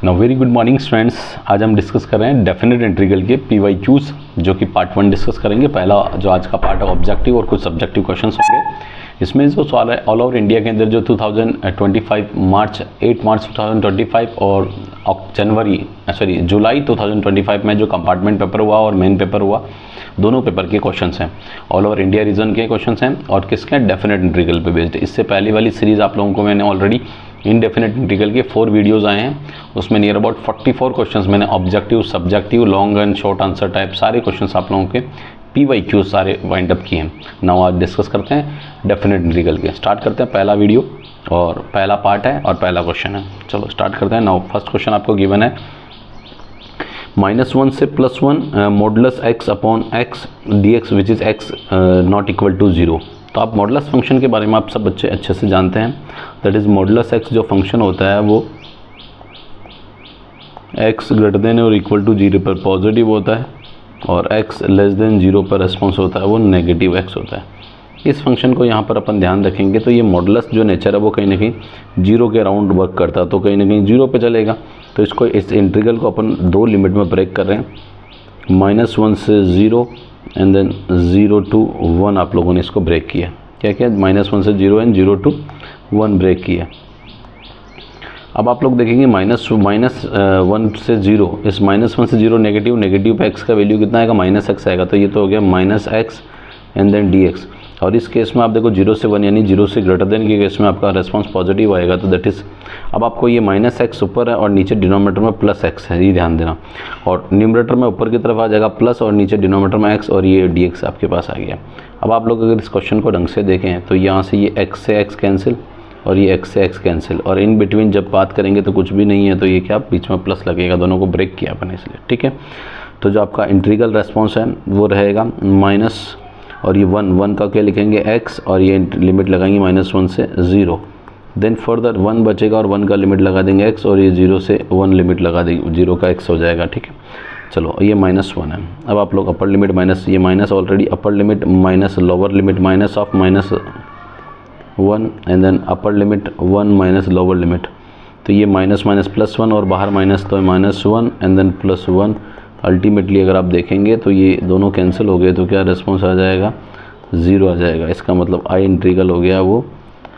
Now very good morning students. आज हम discuss कर रहे हैं डेफिनेट इंटीग्रल के PYQs, जो कि पार्ट 1 डिस्कस करेंगे। पहला जो आज का पार्ट है ऑब्जेक्टिव और कुछ सब्जेक्टिव क्वेश्चंस होंगे। इसमें जो सवाल है ऑल ओवर इंडिया के अंदर जो 2025 8 मार्च 2025 और जुलाई 2025 में जो कंपार्टमेंट पेपर हुआ और मेन पेपर हुआ, दोनों पेपर के क्वेश्चंस हैं। ऑल ओवर इंडिया रीजन के क्वेश्चंस हैं और किसके डेफिनेट इंटीग्रल पे बेस्ड। इससे पहले वाली सीरीज़ आप लोगों को मैंने ऑलरेडी इनडेफिनेट इंटीग्रल के 4 वीडियोस आए हैं, उसमें नियर अबाउट 44 क्वेश्चंस मैंने objective, subjective, long and short answer type सारे क्वेश्चंस आप लोगों के PYQ सारे वाइंड अप किए हैं। नाउ आज डिस्कस करते हैं डेफिनेट इंटीग्रल के। स्टार्ट करते हैं, पहला वीडियो और पहला पार्ट है और पहला क्वेश्चन है। चलो स्टार्ट करते हैं। नाउ फर्स्ट क्वेश्चन आपको गिवन है -1 से +1 modulus x upon x dx which is x not equal to 0। तो आप मॉडुलस फंक्शन के बारे में आप सब बच्चे अच्छे से जानते हैं। दैट इज़ मॉडुलस x जो फंक्शन होता है वो x ग्रेटर देन और इक्वल टू 0 पर पॉजिटिव होता है और x लेस देन 0 पर रेस्पॉन्स होता है वो नेगेटिव x होता है। इस फंक्शन को यहाँ पर अपन ध्यान रखेंगे तो ये मॉडुलस जो नेचर है वो कहीं ना कहीं 0 के अराउंड वर्क करता है, तो कहीं ना कहीं 0 पे चलेगा। तो इसको इस इंटीग्रल को अपन 2 लिमिट में ब्रेक कर रहे हैं, -1 से 0 एंड देन 0 to 1 आप लोगों ने इसको ब्रेक किया। क्या क्या? -1 से 0 एंड 0 to 1 ब्रेक किया। अब आप लोग देखेंगे -1 से 0, इस -1 से 0 नेगेटिव पे x का वैल्यू कितना आएगा? -x आएगा। तो ये तो हो गया -x एंड देन dx। और इस केस में आप देखो 0 से 1 यानी 0 से ग्रेटर देन के केस में आपका रेस्पॉन्स पॉजिटिव आएगा। तो दैट इज़, अब आपको ये -x ऊपर है और नीचे डिनोमिनेटर में +x है, ये ध्यान देना। और न्यूमरेटर में ऊपर की तरफ आ जाएगा प्लस और नीचे डिनोमिनेटर में x और ये dx आपके पास आ गया। अब आप लोग अगर इस क्वेश्चन को ढंग से देखें तो यहाँ से ये x से x कैंसिल और ये x से x कैंसिल, और इन बिटवीन जब बात करेंगे तो कुछ भी नहीं है, तो ये क्या बीच में प्लस लगेगा, दोनों को ब्रेक किया अपन इसलिए, ठीक है। तो जो आपका इंटीग्रल रेस्पॉन्स है वो रहेगा माइनस और ये 1 का क्या लिखेंगे? x, और ये लिमिट लगाएंगे -1 से 0। देन फर्दर 1 बचेगा और 1 का लिमिट लगा देंगे x, और ये 0 से 1 लिमिट लगा देंगे, 0 का x हो जाएगा, ठीक है। चलो ये -1 है। अब आप लोग अपर लिमिट माइनस, ये minus already upper limit minus lower limit minus of -1 and then upper limit 1 minus lower limit. तो ये माइनस +1 और बाहर माइनस, तो -1 एंड देन +1। अल्टीमेटली अगर आप देखेंगे तो ये दोनों कैंसिल हो गए, तो क्या रिस्पॉन्स आ जाएगा? 0 आ जाएगा। इसका मतलब आई इंटीग्रल हो गया वो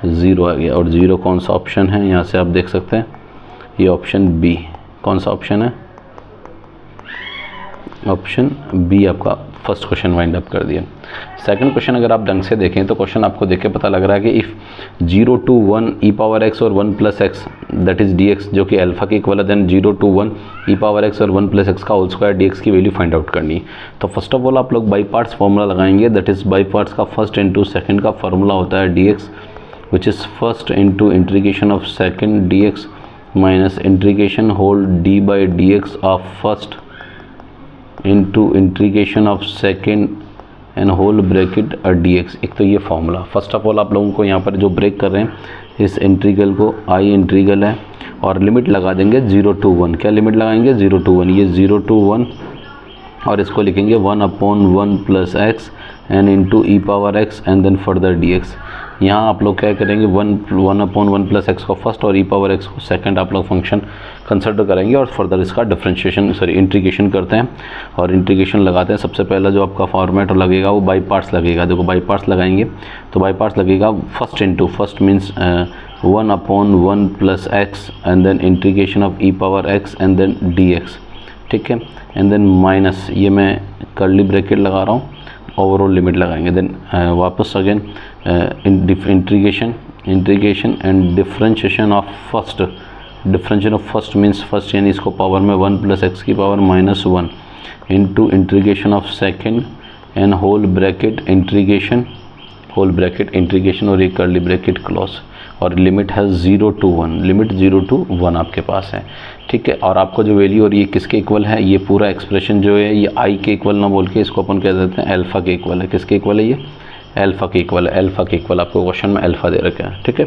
0 आ गया। और 0 कौन सा ऑप्शन है? यहाँ से आप देख सकते हैं ये ऑप्शन बी। कौन सा ऑप्शन है? ऑप्शन बी आपका फर्स्ट क्वेश्चन वाइंड अप कर दिया। सेकंड क्वेश्चन अगर आप ढंग से देखें तो क्वेश्चन आपको देख के पता लग रहा है कि इफ़ 0 to 1 e⁻x और 1 + x दैट इज़ dx जो कि अल्फा के इक्वल है, देन 0 to 1 e⁻x और 1 + x का होल स्क्वायर dx की वैल्यू फाइंड आउट करनी है। तो फर्स्ट ऑफ ऑल आप लोग बाई पार्ट्स फॉर्मूला लगाएंगे। दैट इज़ बाई पार्ट्स का फर्स्ट इंटू सेकेंड का फार्मूला होता है dx which is first into integration of second dx minus integration whole d/dx of first into integration of second and whole bracket dx। एक तो ये formula first of all आप लोगों को यहाँ पर जो ब्रेक कर रहे हैं इस इंटीग्रल को आई इंटीग्रल है और लिमिट लगा देंगे 0 to 1। क्या लिमिट लगाएंगे? 0 to 1। ये 0 to 1 और इसको लिखेंगे 1/1 + x and into e⁻x and then further dx। यहाँ आप लोग क्या करेंगे? 1/1 + x को फर्स्ट और e⁻x को सेकंड आप लोग फंक्शन कंसिडर करेंगे और फर्दर इसका डिफरेंशिएशन इंटीग्रेशन करते हैं और इंटीग्रेशन लगाते हैं। सबसे पहला जो आपका फॉर्मेट लगेगा वो बाई पार्ट्स लगेगा। देखो बाई पार्ट्स लगाएंगे तो बाई पार्ट्स लगेगा first means 1/1 + x and then integration of e⁻x and then dx, ठीक है। एंड देन माइनस, ये मैं कर्ली ब्रैकेट लगा रहा हूँ, ओवरऑल लिमिट लगाएंगे। देन वापस again integration and differentiation of first. Differentiation of first means first यानी इसको पावर में 1 + x की power -1 into integration of second and whole bracket integration और एक कर्ली ब्रैकेट क्लोज, और लिमिट है 0 to 1। लिमिट 0 to 1 आपके पास है, ठीक है। और आपको जो वैल्यू और ये किसके इक्वल है? ये पूरा एक्सप्रेशन जो है ये आई के इक्वल ना बोल के इसको अपन कह देते हैं अल्फा के इक्वल है। किसके इक्वल है? ये अल्फा के इक्वल है। अल्फा के इक्वल आपको क्वेश्चन में अल्फा दे रखा है, ठीक है।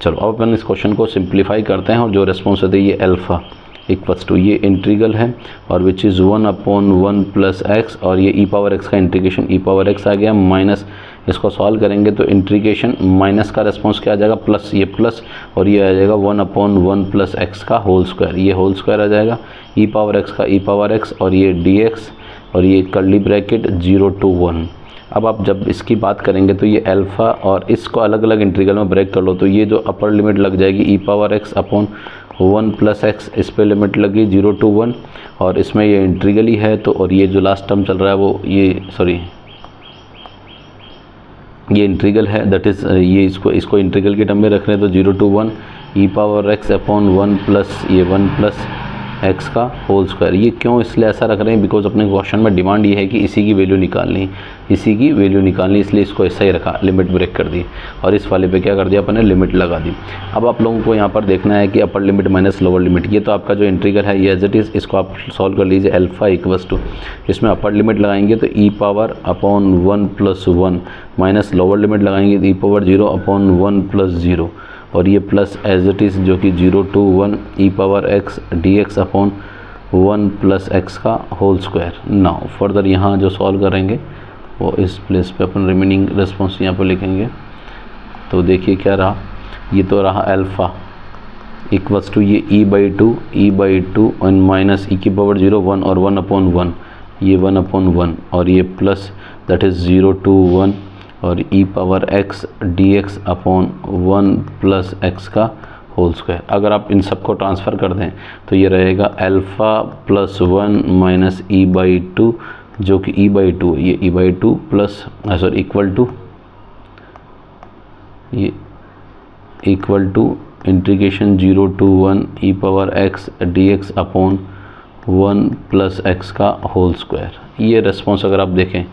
चलो अब अपन इस क्वेश्चन को सिंप्लीफाई करते हैं और जो रिस्पॉन्स होता है ये अल्फा इक्वल्स टू ये इंटीग्रल है और विच इज़ 1/1 + x और ये e⁻x का इंटीग्रेशन e⁻x आ गया माइनस इसको सॉल्व करेंगे तो इंटीग्रेशन माइनस का रिस्पॉन्स क्या आ जाएगा, प्लस, ये प्लस और ये आ जाएगा 1/1 प्लस एक्स का होल स्क्वायर, ये होल स्क्वायर आ जाएगा ई पावर एक्स का ई पावर एक्स और ये dx और ये कर्ली ब्रैकेट 0 to 1। अब आप जब इसकी बात करेंगे तो ये अल्फ़ा और इसको अलग अलग इंटीग्रल में ब्रेक कर लो तो ये जो अपर लिमिट लग जाएगी e power x upon 1 plus x, इस पे लिमिट लगी 0 to 1 और इसमें ये इंटीग्रल ही है तो, और ये जो लास्ट टर्म चल रहा है वो ये इंटीग्रल है, दैट इज़ ये इसको इंटीग्रल के टर्म में रख रहे हैं तो 0 to 1 e power x upon 1 plus ये 1 प्लस एक्स का होल स्क्वायर। ये क्यों इसलिए ऐसा रख रहे हैं, बिकॉज अपने क्वेश्चन में डिमांड ये है कि इसी की वैल्यू निकालनी, इसलिए इसको ऐसा ही रखा, लिमिट ब्रेक कर दी और इस वाले पे क्या कर दिया अपन ने, लिमिट लगा दी। अब आप लोगों को यहाँ पर देखना है कि अपर लिमिट माइनस लोअर लिमिट, ये तो आपका जो इंटीग्रल है ये एज इट इज़, इसको आप सॉल्व कर लीजिए। अल्फ़ा इक्वल्स टू, इसमें अपर लिमिट लगाएंगे तो e power upon 1 plus 1 minus lower limit लगाएंगे तो ई पावर 0 अपॉन 1 प्लस 0 और ये प्लस एज इट इज़ जो कि 0 to 1 e power x dx upon 1 plus x का होल स्क्वायर। नाउ फर्दर यहाँ जो सॉल्व करेंगे वो इस प्लेस पे अपन रिमेनिंग रिस्पॉन्स यहाँ पर लिखेंगे तो देखिए क्या रहा, ये तो रहा अल्फ़ा इक्वल्स टू ये e/2 और माइनस ई की पावर 0 1 और 1/1, ये 1/1 और ये प्लस दैट इज़ 0 to 1 और e power x dx upon 1 plus x का होल स्क्वायर। अगर आप इन सब को ट्रांसफ़र कर दें तो ये रहेगा अल्फ़ा प्लस 1 माइनस e/2 जो कि e/2, ये e/2 plus equal to integration 0 to 1 e power x dx upon 1 plus x का होल स्क्वायर। ये रिस्पॉन्स अगर आप देखें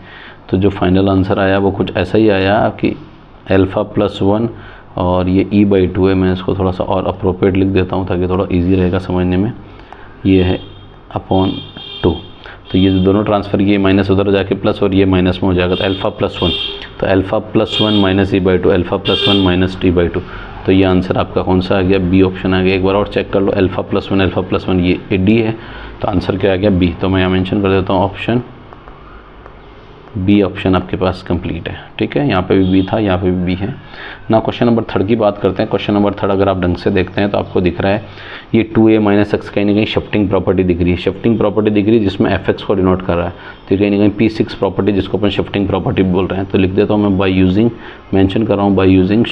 तो जो फाइनल आंसर आया वो कुछ ऐसा ही आया कि अल्फ़ा प्लस 1 और ये e/2 है, मैं इसको थोड़ा सा और अप्रोप्रिएट लिख देता हूँ ताकि थोड़ा इजी रहेगा समझने में, ये है अपॉन 2। तो ये दोनों ट्रांसफ़र किए माइनस उधर जाके प्लस और ये माइनस में हो जाएगा तो अल्फ़ा प्लस 1, तो alpha plus 1 minus e/2, alpha plus 1 minus t/2, तो ये आंसर आपका कौन सा आ गया, बी ऑप्शन आ गया। एक बार और चेक कर लो, अल्फ़ा प्लस 1 ये डी है तो आंसर क्या आ गया, बी। तो मैं यहाँ मेंशन कर देता हूँ ऑप्शन बी, ऑप्शन आपके पास कंप्लीट है। ठीक है, यहाँ पे भी बी था, यहाँ पे भी बी है ना। क्वेश्चन नंबर 3 की बात करते हैं। क्वेश्चन नंबर 3 अगर आप ढंग से देखते हैं तो आपको दिख रहा है ये 2a माइनस एक्स कहीं ना कहीं शिफ्टिंग प्रॉपर्टी दिख रही है, शिफ्टिंग प्रॉपर्टी दिख रही है जिसमें fx को डिनोट कर रहा है, तो कहीं ना कहीं p6 प्रॉपर्टी जिसको अपन शिफ्टिंग प्रॉपर्टी बोल रहे हैं। तो लिख देता हूँ मैं बाई यूजिंग, मेंशन कर रहा हूँ by using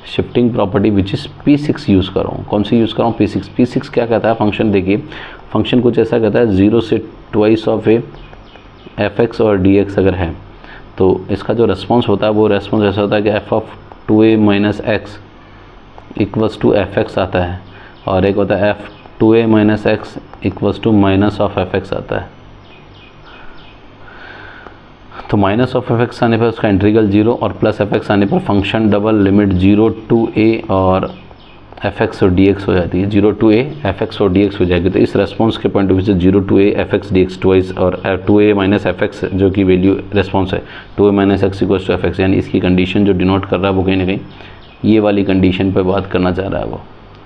shifting property which is p6 use कर रहा हूँ। कौन सी यूज़ कर रहा हूँ, p6 क्या कहता है, फंक्शन देखिए, फंक्शन कुछ ऐसा कहता है 0 से ट्वाइस ऑफ ए fx और dx अगर है तो इसका जो रेस्पॉन्स होता है वो रेस्पॉन्स ऐसा होता है कि f(2a minus x equals to fx आता है और एक होता है f(2a minus x equals to minus of fx आता है। तो माइनस ऑफ fx आने पर उसका इंटीग्रल 0 और प्लस fx आने पर function double limit 0 to a और fx और dx हो जाती है, 0 to a fx और dx हो जाएगी। तो इस रेस्पॉन्स के पॉइंट ऑफ व्यू से 0 to a fx dx twice और 2a माइनस fx जो कि वैल्यू रेस्पॉन्स है 2a minus x equals to fx, यानी इसकी कंडीशन जो डिनोट कर रहा है वो कहीं ना कहीं ये वाली कंडीशन पे बात करना चाह रहा है वो,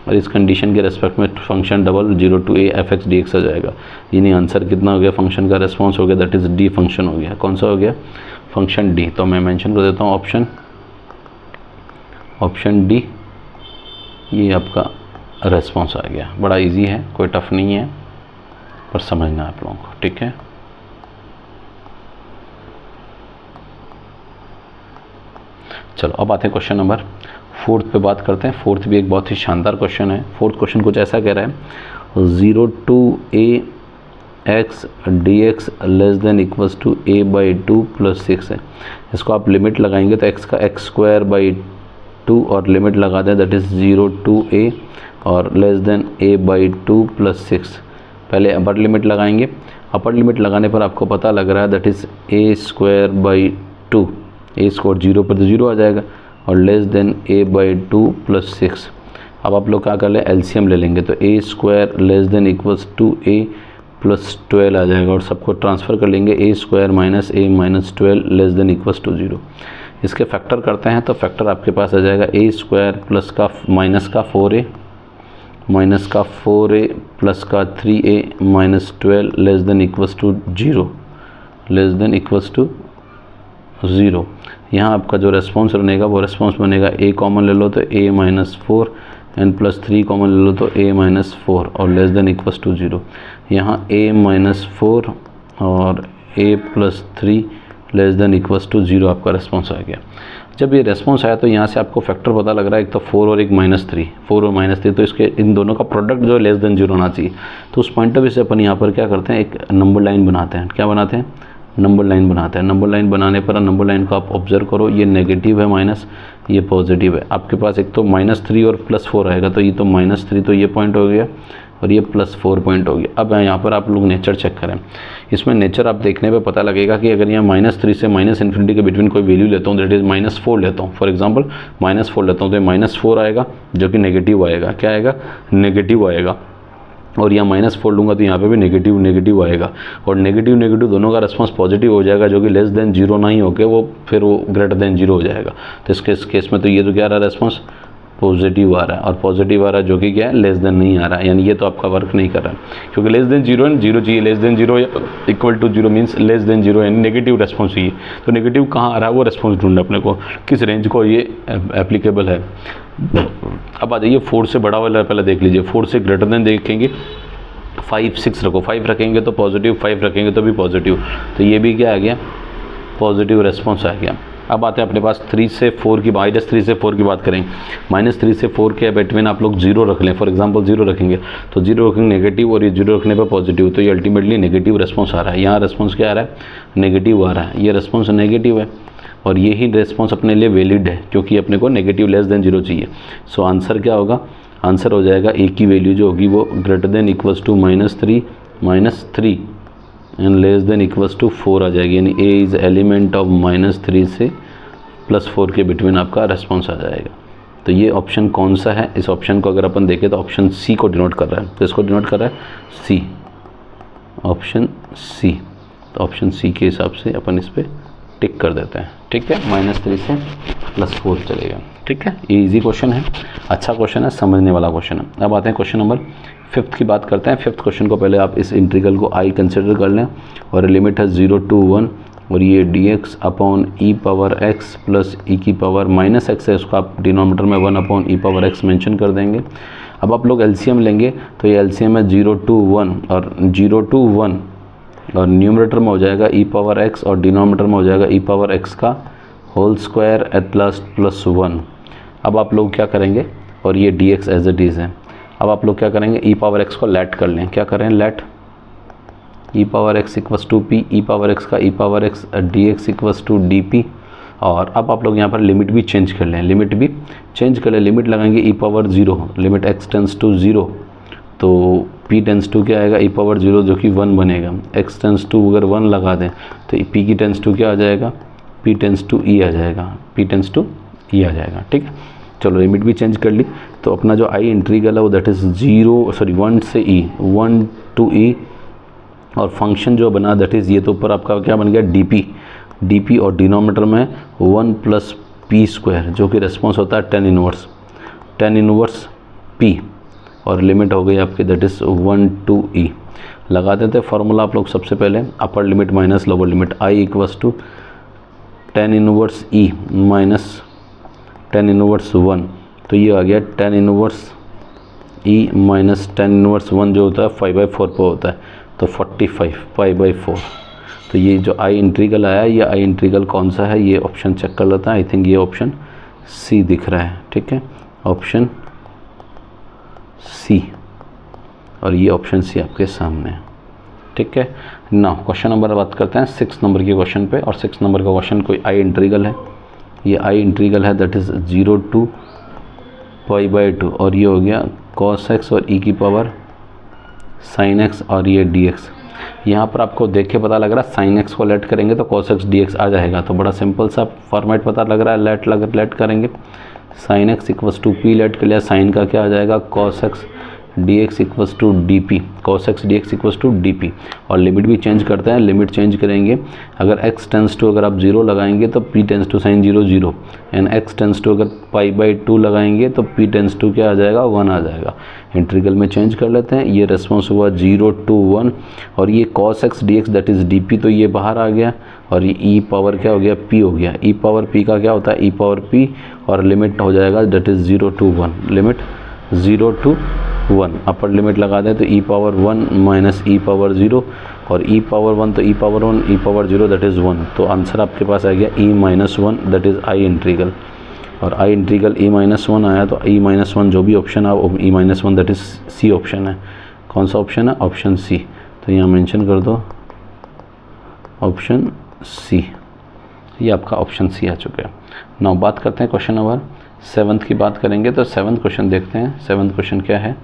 और इस कंडीशन के रेस्पेक्ट में function double 0 to a fx dx हो जाएगा। यानी आंसर कितना हो गया, फंक्शन का रेस्पॉन्स हो गया, दैट इज़ डी फंक्शन हो गया। कौन सा हो गया, फंक्शन डी। तो मैं मेंशन कर देता हूँ ऑप्शन डी, ये आपका रेस्पॉन्स आ गया। बड़ा इजी है, कोई टफ नहीं है, पर समझना है आप लोगों को। ठीक है, चलो अब आते हैं क्वेश्चन नंबर 4 पे बात करते हैं। 4 भी एक बहुत ही शानदार क्वेश्चन है। 4th क्वेश्चन कुछ ऐसा कह रहा है 0 to a x dx less than equals to a/2 plus 6 है। इसको आप लिमिट लगाएंगे तो x का x² और लिमिट लगा दें दैट इज़ 0 to a और लेस देन a/2 प्लस 6। पहले अपर लिमिट लगाएंगे, अपर लिमिट लगाने पर आपको पता लग रहा है दैट इज़ a²/2, a² 0 पर तो 0 आ जाएगा और लेस देन a/2 प्लस 6। अब आप लोग क्या कर ले, एलसीएम ले लेंगे तो a² less than equals to a plus 12 आ जाएगा और सबको ट्रांसफ़र कर लेंगे a² minus a minus 12 less than equals to 0। इसके फैक्टर करते हैं तो फैक्टर आपके पास आ जाएगा a² प्लस का माइनस का 4a माइनस का 4a प्लस का 3a minus 12 less than equals to 0, less than equals to 0। यहाँ आपका जो रेस्पॉन्स बनेगा वो रेस्पॉन्स बनेगा a कॉमन ले लो तो a minus 4 n plus 3 common ले लो तो a माइनस 4 और लेस देन इक्वल्स टू 0। यहाँ a माइनस 4 और a plus 3 less than equals to 0 आपका रेस्पॉन्स आ गया। जब ये रेस्पॉन्स आया तो यहाँ से आपको फैक्टर पता लग रहा है, एक तो 4 और एक -3, 4 और -3, तो इसके इन दोनों का प्रोडक्ट जो है लेस देन 0 होना चाहिए। तो उस पॉइंट ऑफ व्यू से अपन यहाँ पर क्या करते हैं, एक नंबर लाइन बनाते हैं। क्या बनाते हैं? नंबर लाइन बनाते हैं। नंबर लाइन बनाने पर नंबर लाइन को आप ऑब्जर्व करो, ये नेगेटिव है माइनस, ये पॉजिटिव है। आपके पास एक तो -3 और +4 आएगा, तो ये तो -3 तो ये पॉइंट हो गया और ये +4 पॉइंट हो गया। अब यहाँ पर आप लोग नेचर चेक करें, इसमें नेचर आप देखने पे पता लगेगा कि अगर यहाँ -3 से -∞ के बिटवीन कोई वैल्यू लेता हूँ, दैट इज़ -4 लेता हूँ, फॉर एग्जांपल -4 लेता हूँ, तो ये -4 आएगा जो कि नेगेटिव आएगा। क्या आएगा? नेगेटिव आएगा। और यहाँ -4 लूँगा तो यहाँ पे भी नेगेटिव आएगा, और नेगेटिव दोनों का रिस्पांस पॉजिटिव हो जाएगा, जो कि लेस देन 0 नहीं होके वो फिर वो ग्रेटर देन 0 हो जाएगा। तो इस केस में तो ये तो क्या आ रहा है, रेस्पॉन्स पॉजिटिव आ रहा है, और पॉजिटिव आ रहा है जो कि क्या है, लेस देन नहीं आ रहा है, यानी ये तो आपका वर्क नहीं कर रहा है, क्योंकि लेस देन 0 एंड 0 चाहिए। लेस देन 0 या equal to 0 means less than 0, यानी नेगेटिव रेस्पॉन्स चाहिए। तो नेगेटिव कहाँ आ रहा है, वो रेस्पॉन्स ढूंढना अपने को, किस रेंज को ये एप्लीकेबल है। अब आ जाइए 4 से बड़ा वाला पहले देख लीजिए। 4 से ग्रेटर देन देखेंगे, 5 6 रखो, 5 रखेंगे तो पॉजिटिव, 5 रखेंगे तो भी पॉजिटिव, तो ये भी क्या आ गया, पॉजिटिव रेस्पॉन्स आ गया। अब आते हैं अपने पास 3 से 4 की, -3 से 4 की बात करें। -3 से 4 के बिटवीन आप लोग 0 रख लें, फॉर एग्जांपल 0 रखेंगे, तो 0 रखेंगे नेगेटिव और ये 0 रखने पर पॉजिटिव, तो ये अल्टीमेटली नेगेटिव रेस्पॉन्स आ रहा है। यहाँ रेस्पॉन्स क्या आ रहा है, नेगेटिव आ रहा है, ये रेस्पॉन्स नेगेटिव है, और यही रेस्पॉन्स अपने लिए वैलिड है, क्योंकि अपने को नेगेटिव लेस देन 0 चाहिए। सो आंसर क्या होगा, आंसर हो जाएगा ए की वैल्यू जो होगी वो greater than equals to -3 and less than equals to 4 आ जाएगी, यानी ए इज़ एलिमेंट ऑफ -3 से +4 के बिटवीन आपका रेस्पॉन्स आ जाएगा। तो ये ऑप्शन कौन सा है, इस ऑप्शन को अगर अपन देखें तो ऑप्शन सी को डिनोट कर रहा है। तो इसको डिनोट कर रहा है सी, ऑप्शन सी। तो ऑप्शन सी के हिसाब से अपन इस पर टिक कर देते हैं। ठीक है, -3 से +4 चलेगा। ठीक है, ये इजी क्वेश्चन है, अच्छा क्वेश्चन है, समझने वाला क्वेश्चन है। अब आते हैं क्वेश्चन नंबर 5 की बात करते हैं। 5th क्वेश्चन को पहले आप इस इंटीग्रल को आई कंसिडर कर लें, और लिमिट है 0 to 1, और ये dx upon e power x plus e की पावर -x है, उसको आप डिनोमिनेटर में 1 upon e power x mention कर देंगे। अब आप लोग एलसीएम लेंगे, तो ये एलसीएम है 0 to 1, और 0 to 1 और न्यूमरेटर में हो जाएगा e पावर x और डिनोमिनेटर में हो जाएगा e पावर x का होल स्क्वायर एट लास्ट +1। अब आप लोग क्या करेंगे, और ये dx एज इट इज़ है। अब आप लोग क्या करेंगे, e पावर x को लेट कर लें। क्या करें, let e power x equals to p, e power x का e power x dx equals to d. और अब आप लोग यहाँ पर लिमिट भी चेंज कर लें, लिमिट भी चेंज कर लें। लिमिट लगाएंगे e power 0, limit x tends to 0, तो p टेंस टू क्या आएगा, e पावर 0 जो कि 1 बनेगा। x टेंस टू अगर 1 लगा दें तो p की टेंस टू क्या आ जाएगा, p टेंस टू e आ जाएगा, p टेंस टू e आ जाएगा। ठीक है, चलो लिमिट भी चेंज कर ली। तो अपना जो आई इंटीग्रल है वो दैट इज़ 1 से e, 1 to e, और फंक्शन जो बना दैट इज़ ये तो ऊपर आपका क्या बन गया, dp, और डिनोमिनेटर में 1 + p², जो कि रेस्पॉन्स होता है tan इनवर्स p, और लिमिट हो गई आपकी दैट इज़ 1 to e। लगा देते फार्मूला आप लोग सबसे पहले, upper limit minus lower limit, i equals to tan inverse e minus tan inverse 1, तो ये आ गया tan inverse e minus tan inverse 1 जो होता है 5/4 पर होता है, तो 45 π/4। तो ये जो आई इंटीग्रल आया, ये आई इंटीग्रल कौन सा है, ये ऑप्शन चेक कर लेता है। आई थिंक ये ऑप्शन सी दिख रहा है। ठीक है, ऑप्शन सी, और ये ऑप्शन सी आपके सामने है। ठीक है ना, क्वेश्चन नंबर बात करते हैं 6 नंबर के क्वेश्चन पे, और 6 नंबर का क्वेश्चन कोई आई इंटीग्रल है, ये आई इंटीग्रल है दैट इज़ 0 to π/2, और ये हो गया cos x और e की पावर sin x, और ये dx। यहाँ पर आपको देख के पता लग रहा है sin x को लेट करेंगे तो cos x dx आ जाएगा, तो बड़ा सिंपल सा फॉर्मेट पता लग रहा है। लेट करेंगे sin x equals to p, let कर लिया, sin का क्या आ जाएगा cos x dx equals to d p, cos x d x equals to d p. और लिमिट भी चेंज करते हैं, लिमिट चेंज करेंगे, अगर x टेंस टू अगर आप 0 लगाएंगे तो p tends to sine 0 0, and x tends to अगर π/2 लगाएंगे तो p टेंस टू क्या आ जाएगा 1 आ जाएगा। इंटीग्रल में चेंज कर लेते हैं, ये रेस्पॉन्स हुआ 0 to 1, और ये cos x dx that is D तो ये बाहर आ गया, और ये e पावर क्या हो गया p हो गया। e पावर p का क्या होता है e पावर p, और लिमिट हो जाएगा that is 0 to 1, limit 0 to 1, upper limit लगा दें तो e power 1 minus e power 0, और e पावर 1 तो e power 1, e power 0 that is 1। तो आंसर आपके पास आ गया e minus 1 that is I integral, और आई इंटीग्रल e माइनस 1 आया तो e माइनस 1 जो भी ऑप्शन है e minus 1 that is C option है। कौन सा ऑप्शन है? Option C. तो यहाँ मेंशन कर दो ऑप्शन सी, ये आपका ऑप्शन सी आ चुका है। नाउ बात करते हैं क्वेश्चन नंबर 7 की बात करेंगे, तो 7th क्वेश्चन देखते हैं। 7th क्वेश्चन क्या है?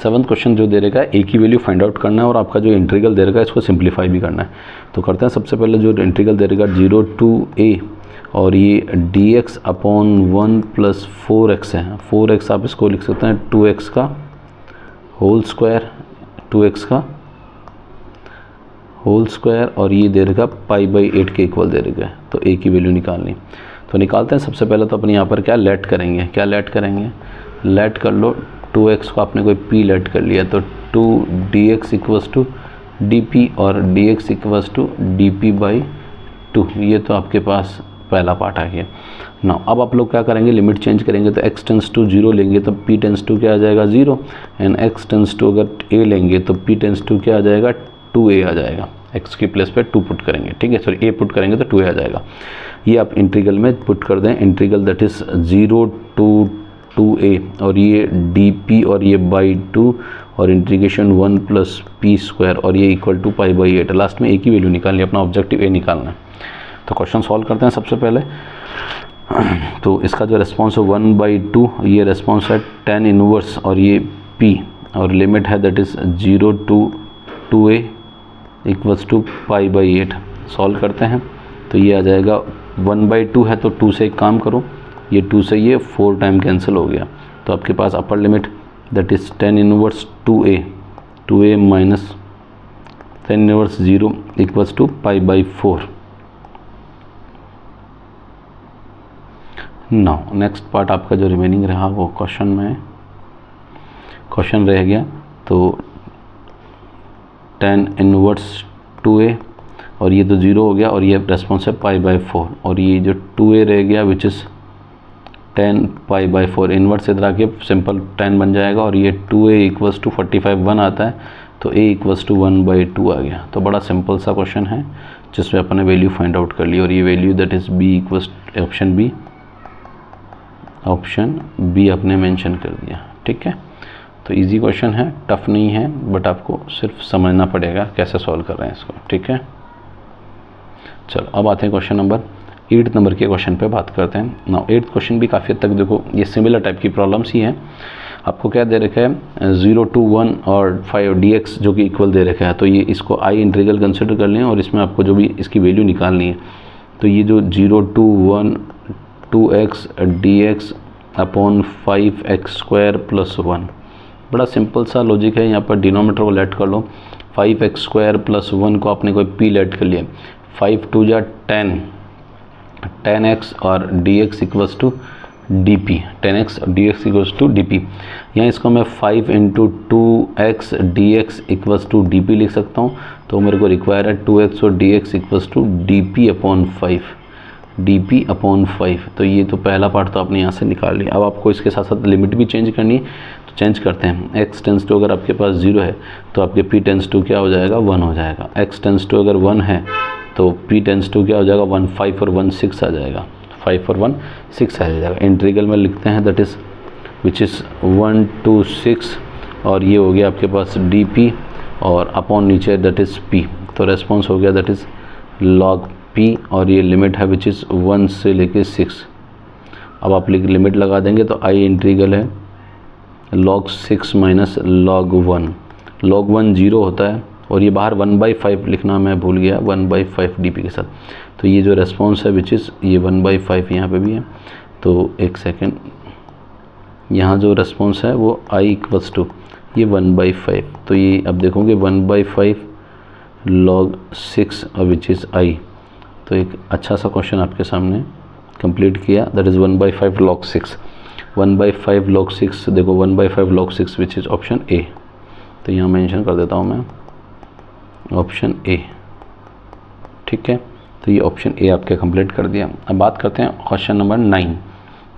7th क्वेश्चन जो दे रहेगा ए की वैल्यू फाइंड आउट करना है, और आपका जो इंटीग्रल दे रहेगा इसको सिंप्लीफाई भी करना है। तो करते हैं, सबसे पहले जो इंटीग्रल दे रहेगा 0 to a, और ये dx अपॉन 1 प्लस 4x है। 4x आप इसको लिख सकते हैं 2x का होल स्क्वायर, 2x का होल स्क्वायर, और ये दे रहेगा π/8 के इक्वल दे रहेगा। तो a की वैल्यू निकालनी, तो निकालते हैं। सबसे पहले तो अपने यहाँ पर क्या लेट करेंगे, क्या लेट करेंगे, लेट कर लो 2x को आपने कोई p लेट कर लिया, तो 2dx इक्वल्स टू डी, और dx इक्वल्स टू dp/2, ये तो आपके पास पहला पार्ट आ गया ना। अब आप लोग क्या करेंगे, लिमिट चेंज करेंगे, तो x टेंस टू 0 लेंगे तो p टेंस टू क्या आ जाएगा 0, एंड x टेंस टू अगर a लेंगे तो p टेंस टू क्या आ जाएगा 2a आ जाएगा। x की प्लेस पे 2 पुट करेंगे, ठीक है, सॉरी a पुट करेंगे तो 2a आ जाएगा। ये आप इंटीग्रल में पुट कर दें, integral that is 0 to 2a, और ये dp और ये /2, और इंटीग्रेशन 1 प्लस p स्क्वायर, और ये इक्वल टू π/8। लास्ट में a की वैल्यू निकालनी है, अपना ऑब्जेक्टिव a निकालना है। तो क्वेश्चन सॉल्व करते हैं सबसे पहले। तो इसका जो रेस्पॉन्स है 1/2, ये रेस्पॉन्स है tan इनवर्स, और ये p, और लिमिट है that is 0 to 2a equals to π/8। Solve करते हैं तो ये आ जाएगा 1/2 है, तो 2 से एक काम करो, ये 2 से ये 4 टाइम कैंसिल हो गया, तो आपके पास upper limit that is tan inverse 2a minus tan inverse 0 equals to π/4। Now next part आपका जो रिमेनिंग रहा वो क्वेश्चन में क्वेश्चन रह गया, तो tan इनवर्स 2a, और ये तो 0 हो गया, और ये रेस्पॉन्स है π/4, और ये जो 2a रह गया विच इज़ tan π/4, इन्वर्स इधर आके सिंपल tan बन जाएगा, और ये 2a इक्वल्स टू 45 1 आता है, तो a इक्वल्स टू 1/2 आ गया। तो बड़ा सिंपल सा क्वेश्चन है जिसमें अपन ने वैल्यू फाइंड आउट कर ली, और ये value that is b equals option B अपने मेंशन कर दिया, ठीक है। तो इजी क्वेश्चन है, टफ नहीं है, बट आपको सिर्फ समझना पड़ेगा कैसे सॉल्व कर रहे हैं इसको, ठीक है। चलो अब आते हैं क्वेश्चन नंबर 8 नंबर के क्वेश्चन पे बात करते हैं। नाउ 8th क्वेश्चन भी काफ़ी हद तक देखो ये सिमिलर टाइप की प्रॉब्लम्स ही हैं। आपको क्या दे रखा है 0 to 1 और 5 dx जो कि इक्वल दे रखा है, तो ये इसको आई इंटीग्रल कंसिडर कर लें, और इसमें आपको जो भी इसकी वैल्यू निकालनी है, तो ये जो 0 to 1 2x dx upon 5x square plus 1, बड़ा सिंपल सा लॉजिक है। यहाँ पर डिनोमीटर को लेट कर लो, 5x स्क्वायर प्लस 1 को आपने कोई p लेट कर लिया, 5 2 जा 10x और dx equals to dp, 10x dx equals to dp। यहाँ इसको मैं 5 into 2x dx equals to dp लिख सकता हूँ, तो मेरे को रिक्वायर है 2x और dx equals to dp upon 5, dp upon 5। तो ये तो पहला पार्ट तो आपने यहाँ से निकाल लिया। अब आपको इसके साथ साथ लिमिट भी चेंज करनी है, तो चेंज करते हैं। x टेंस टू अगर आपके पास 0 है तो आपके p टेंस टू क्या हो जाएगा 1 हो जाएगा। x टेंस टू अगर 1 है तो p टेंस टू क्या हो जाएगा 1 5 और 1 6 आ जाएगा, 5 और 1 6 आ जाएगा। इंटीग्रल में लिखते हैं that is which is 1 to 6, और ये हो गया आपके पास dp और अपॉन नीचे दैट इज़ p, तो रेस्पॉन्स हो गया दैट इज़ log p, और ये लिमिट है विच इज़ 1 से लेके 6। अब आप लिमिट लगा देंगे तो आई इंटीग्रल है log 6 माइनस log 1, log 1 0 होता है, और ये बाहर 1/5 लिखना मैं भूल गया, 1/5 dp के साथ। तो ये जो रेस्पॉन्स है विच इज़ ये 1/5 यहाँ पे भी है, तो एक सेकेंड यहाँ जो रेस्पॉन्स है वो i इक्वल्स टू ये 1/5, तो ये अब देखोगे 1/5 log 6 विच इज़ i। तो एक अच्छा सा क्वेश्चन आपके सामने कंप्लीट किया, दैट इज़ 1/5 log 6। 1/5 log 6 देखो 1/5 log 6 which is option A. तो यहाँ मेंशन कर देता हूँ मैं ऑप्शन ए, ठीक है। तो ये ऑप्शन ए आपके कंप्लीट कर दिया। अब बात करते हैं क्वेश्चन नंबर 9।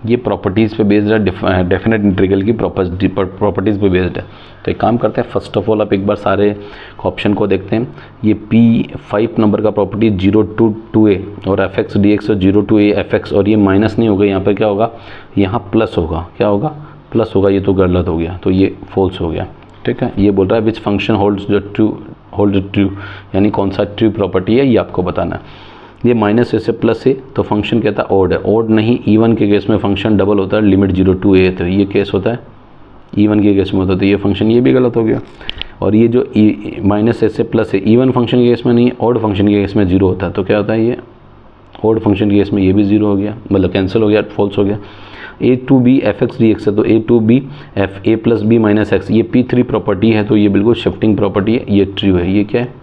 ये प्रॉपर्टीज़ पे बेस्ड है, डेफिनेट इंटीग्रल की प्रॉपर्टीज़ पे बेस्ड है। तो एक काम करते हैं, फर्स्ट ऑफ ऑल आप एक बार सारे ऑप्शन को देखते हैं। ये P5 नंबर का प्रॉपर्टी 0 to 2a और fx dx और 0 to a fx, और ये माइनस नहीं होगा, यहाँ पर क्या होगा, यहाँ प्लस होगा। क्या होगा, प्लस होगा। ये तो गलत हो गया, तो ये फॉल्स हो गया, ठीक है। ये बोल रहा है विच फंक्शन होल्ड ट्रू, यानी कौन सा ट्रू प्रॉपर्टी है ये आपको बताना है। ये माइनस ए से प्लस ए, तो फंक्शन कहता है ऑड है। ऑड नहीं, इवन के केस में फंक्शन डबल होता है, लिमिट 0 to a, तो ये केस होता है इवन के केस में होता है, तो ये फंक्शन ये भी गलत हो गया। और ये जो माइनस ए से प्लस ए इवन फंक्शन के केस में नहीं, ऑड फंक्शन के केस में 0 होता है, तो क्या होता है, ये ऑड फंक्शन के केस में ये भी 0 हो गया, मतलब कैंसिल हो गया, फॉल्स हो गया। a to b fx dx है, तो a to b f a plus b minus x, ये P3 प्रॉपर्टी है, तो ये बिल्कुल शिफ्टिंग प्रॉपर्टी है, ये ट्रू है। ये क्या है,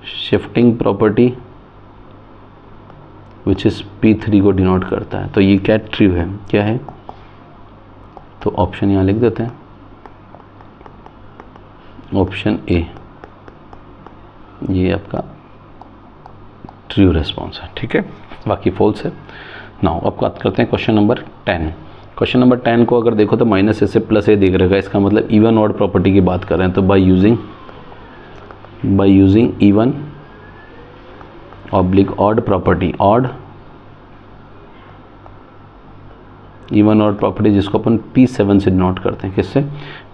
shifting property which is P3 को डिनोट करता है, तो ये क्या ट्रू है, क्या है। तो ऑप्शन यहाँ लिख देते हैं, ऑप्शन ए, ये आपका ट्रू रेस्पॉन्स है, ठीक है, बाकी फॉल्स है। नाउ अब बात करते हैं क्वेश्चन नंबर 10। क्वेश्चन नंबर 10 को अगर देखो तो माइनस ए से प्लस ए दिख रहेगा, इसका मतलब इवन ऑड प्रॉपर्टी की बात कर रहे हैं। तो by using even oblique odd property, odd even odd property जिसको अपन P7 से नोट करते हैं, किससे,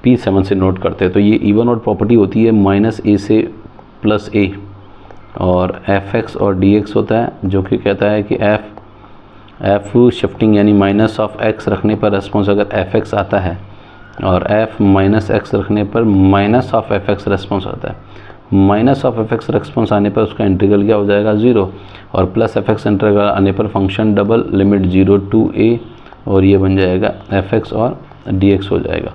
P7 से नोट करते हैं। तो ये इवन ऑड प्रॉपर्टी होती है माइनस ए से प्लस ए, और fx और dx होता है, जो कि कहता है कि f शिफ्टिंग यानी माइनस ऑफ x रखने पर रेस्पॉन्स अगर fx आता है, और f माइनस x रखने पर माइनस ऑफ fx रेस्पॉन्स आता है। माइनस ऑफ fx रेस्पॉन्स आने पर उसका इंटीग्रल क्या हो जाएगा, 0, और प्लस fx इंटीग्रल आने पर function double, limit 0 to a, और ये बन जाएगा fx और dx हो जाएगा।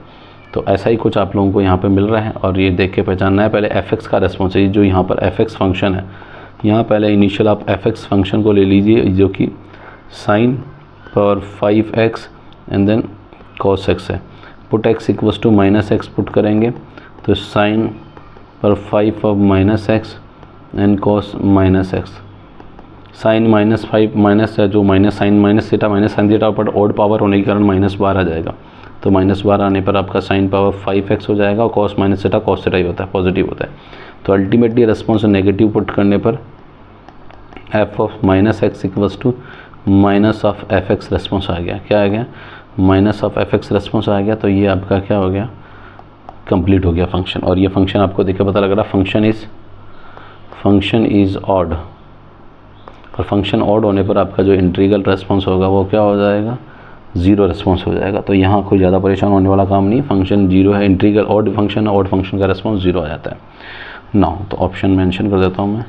तो ऐसा ही कुछ आप लोगों को यहाँ पे मिल रहा है, और ये देख के पहचानना है पहले fx का रेस्पॉन्स है, जो यहाँ पर fx फंक्शन है। यहाँ पहले इनिशियल आप fx फंक्शन को ले लीजिए, जो कि sine power 5x and then cos x है। Put x equals to minus x put करेंगे, तो sine power 5 of minus x and cos minus x. Sine minus 5 minus है, जो minus sine minus theta minus sine theta, पर odd power होने के कारण -12 आ जाएगा। तो -12 आने पर आपका साइन पावर 5x हो जाएगा, और cos minus theta cos theta ही होता है, पॉजिटिव होता है। तो अल्टीमेटली रेस्पॉन्स नेगेटिव पुट करने पर f of minus x equals to minus of fx response आ गया। क्या आ गया, माइनस ऑफ fx रेस्पॉन्स आ गया। तो ये आपका क्या हो गया, कंप्लीट हो गया फंक्शन। और ये फंक्शन आपको देख के पता लग रहा है फंक्शन इज़ ऑड, और फंक्शन ऑड होने पर आपका जो इंटीग्रल रेस्पॉन्स होगा वो क्या हो जाएगा, 0 रेस्पॉन्स हो जाएगा। तो यहाँ कोई ज़्यादा परेशान होने वाला काम नहीं, फंक्शन 0 है, इंटीग्रल ऑड फंक्शन है, ऑड फंक्शन का रेस्पॉन्स 0 आ जाता है। नाउ तो ऑप्शन मेंशन कर देता हूँ मैं,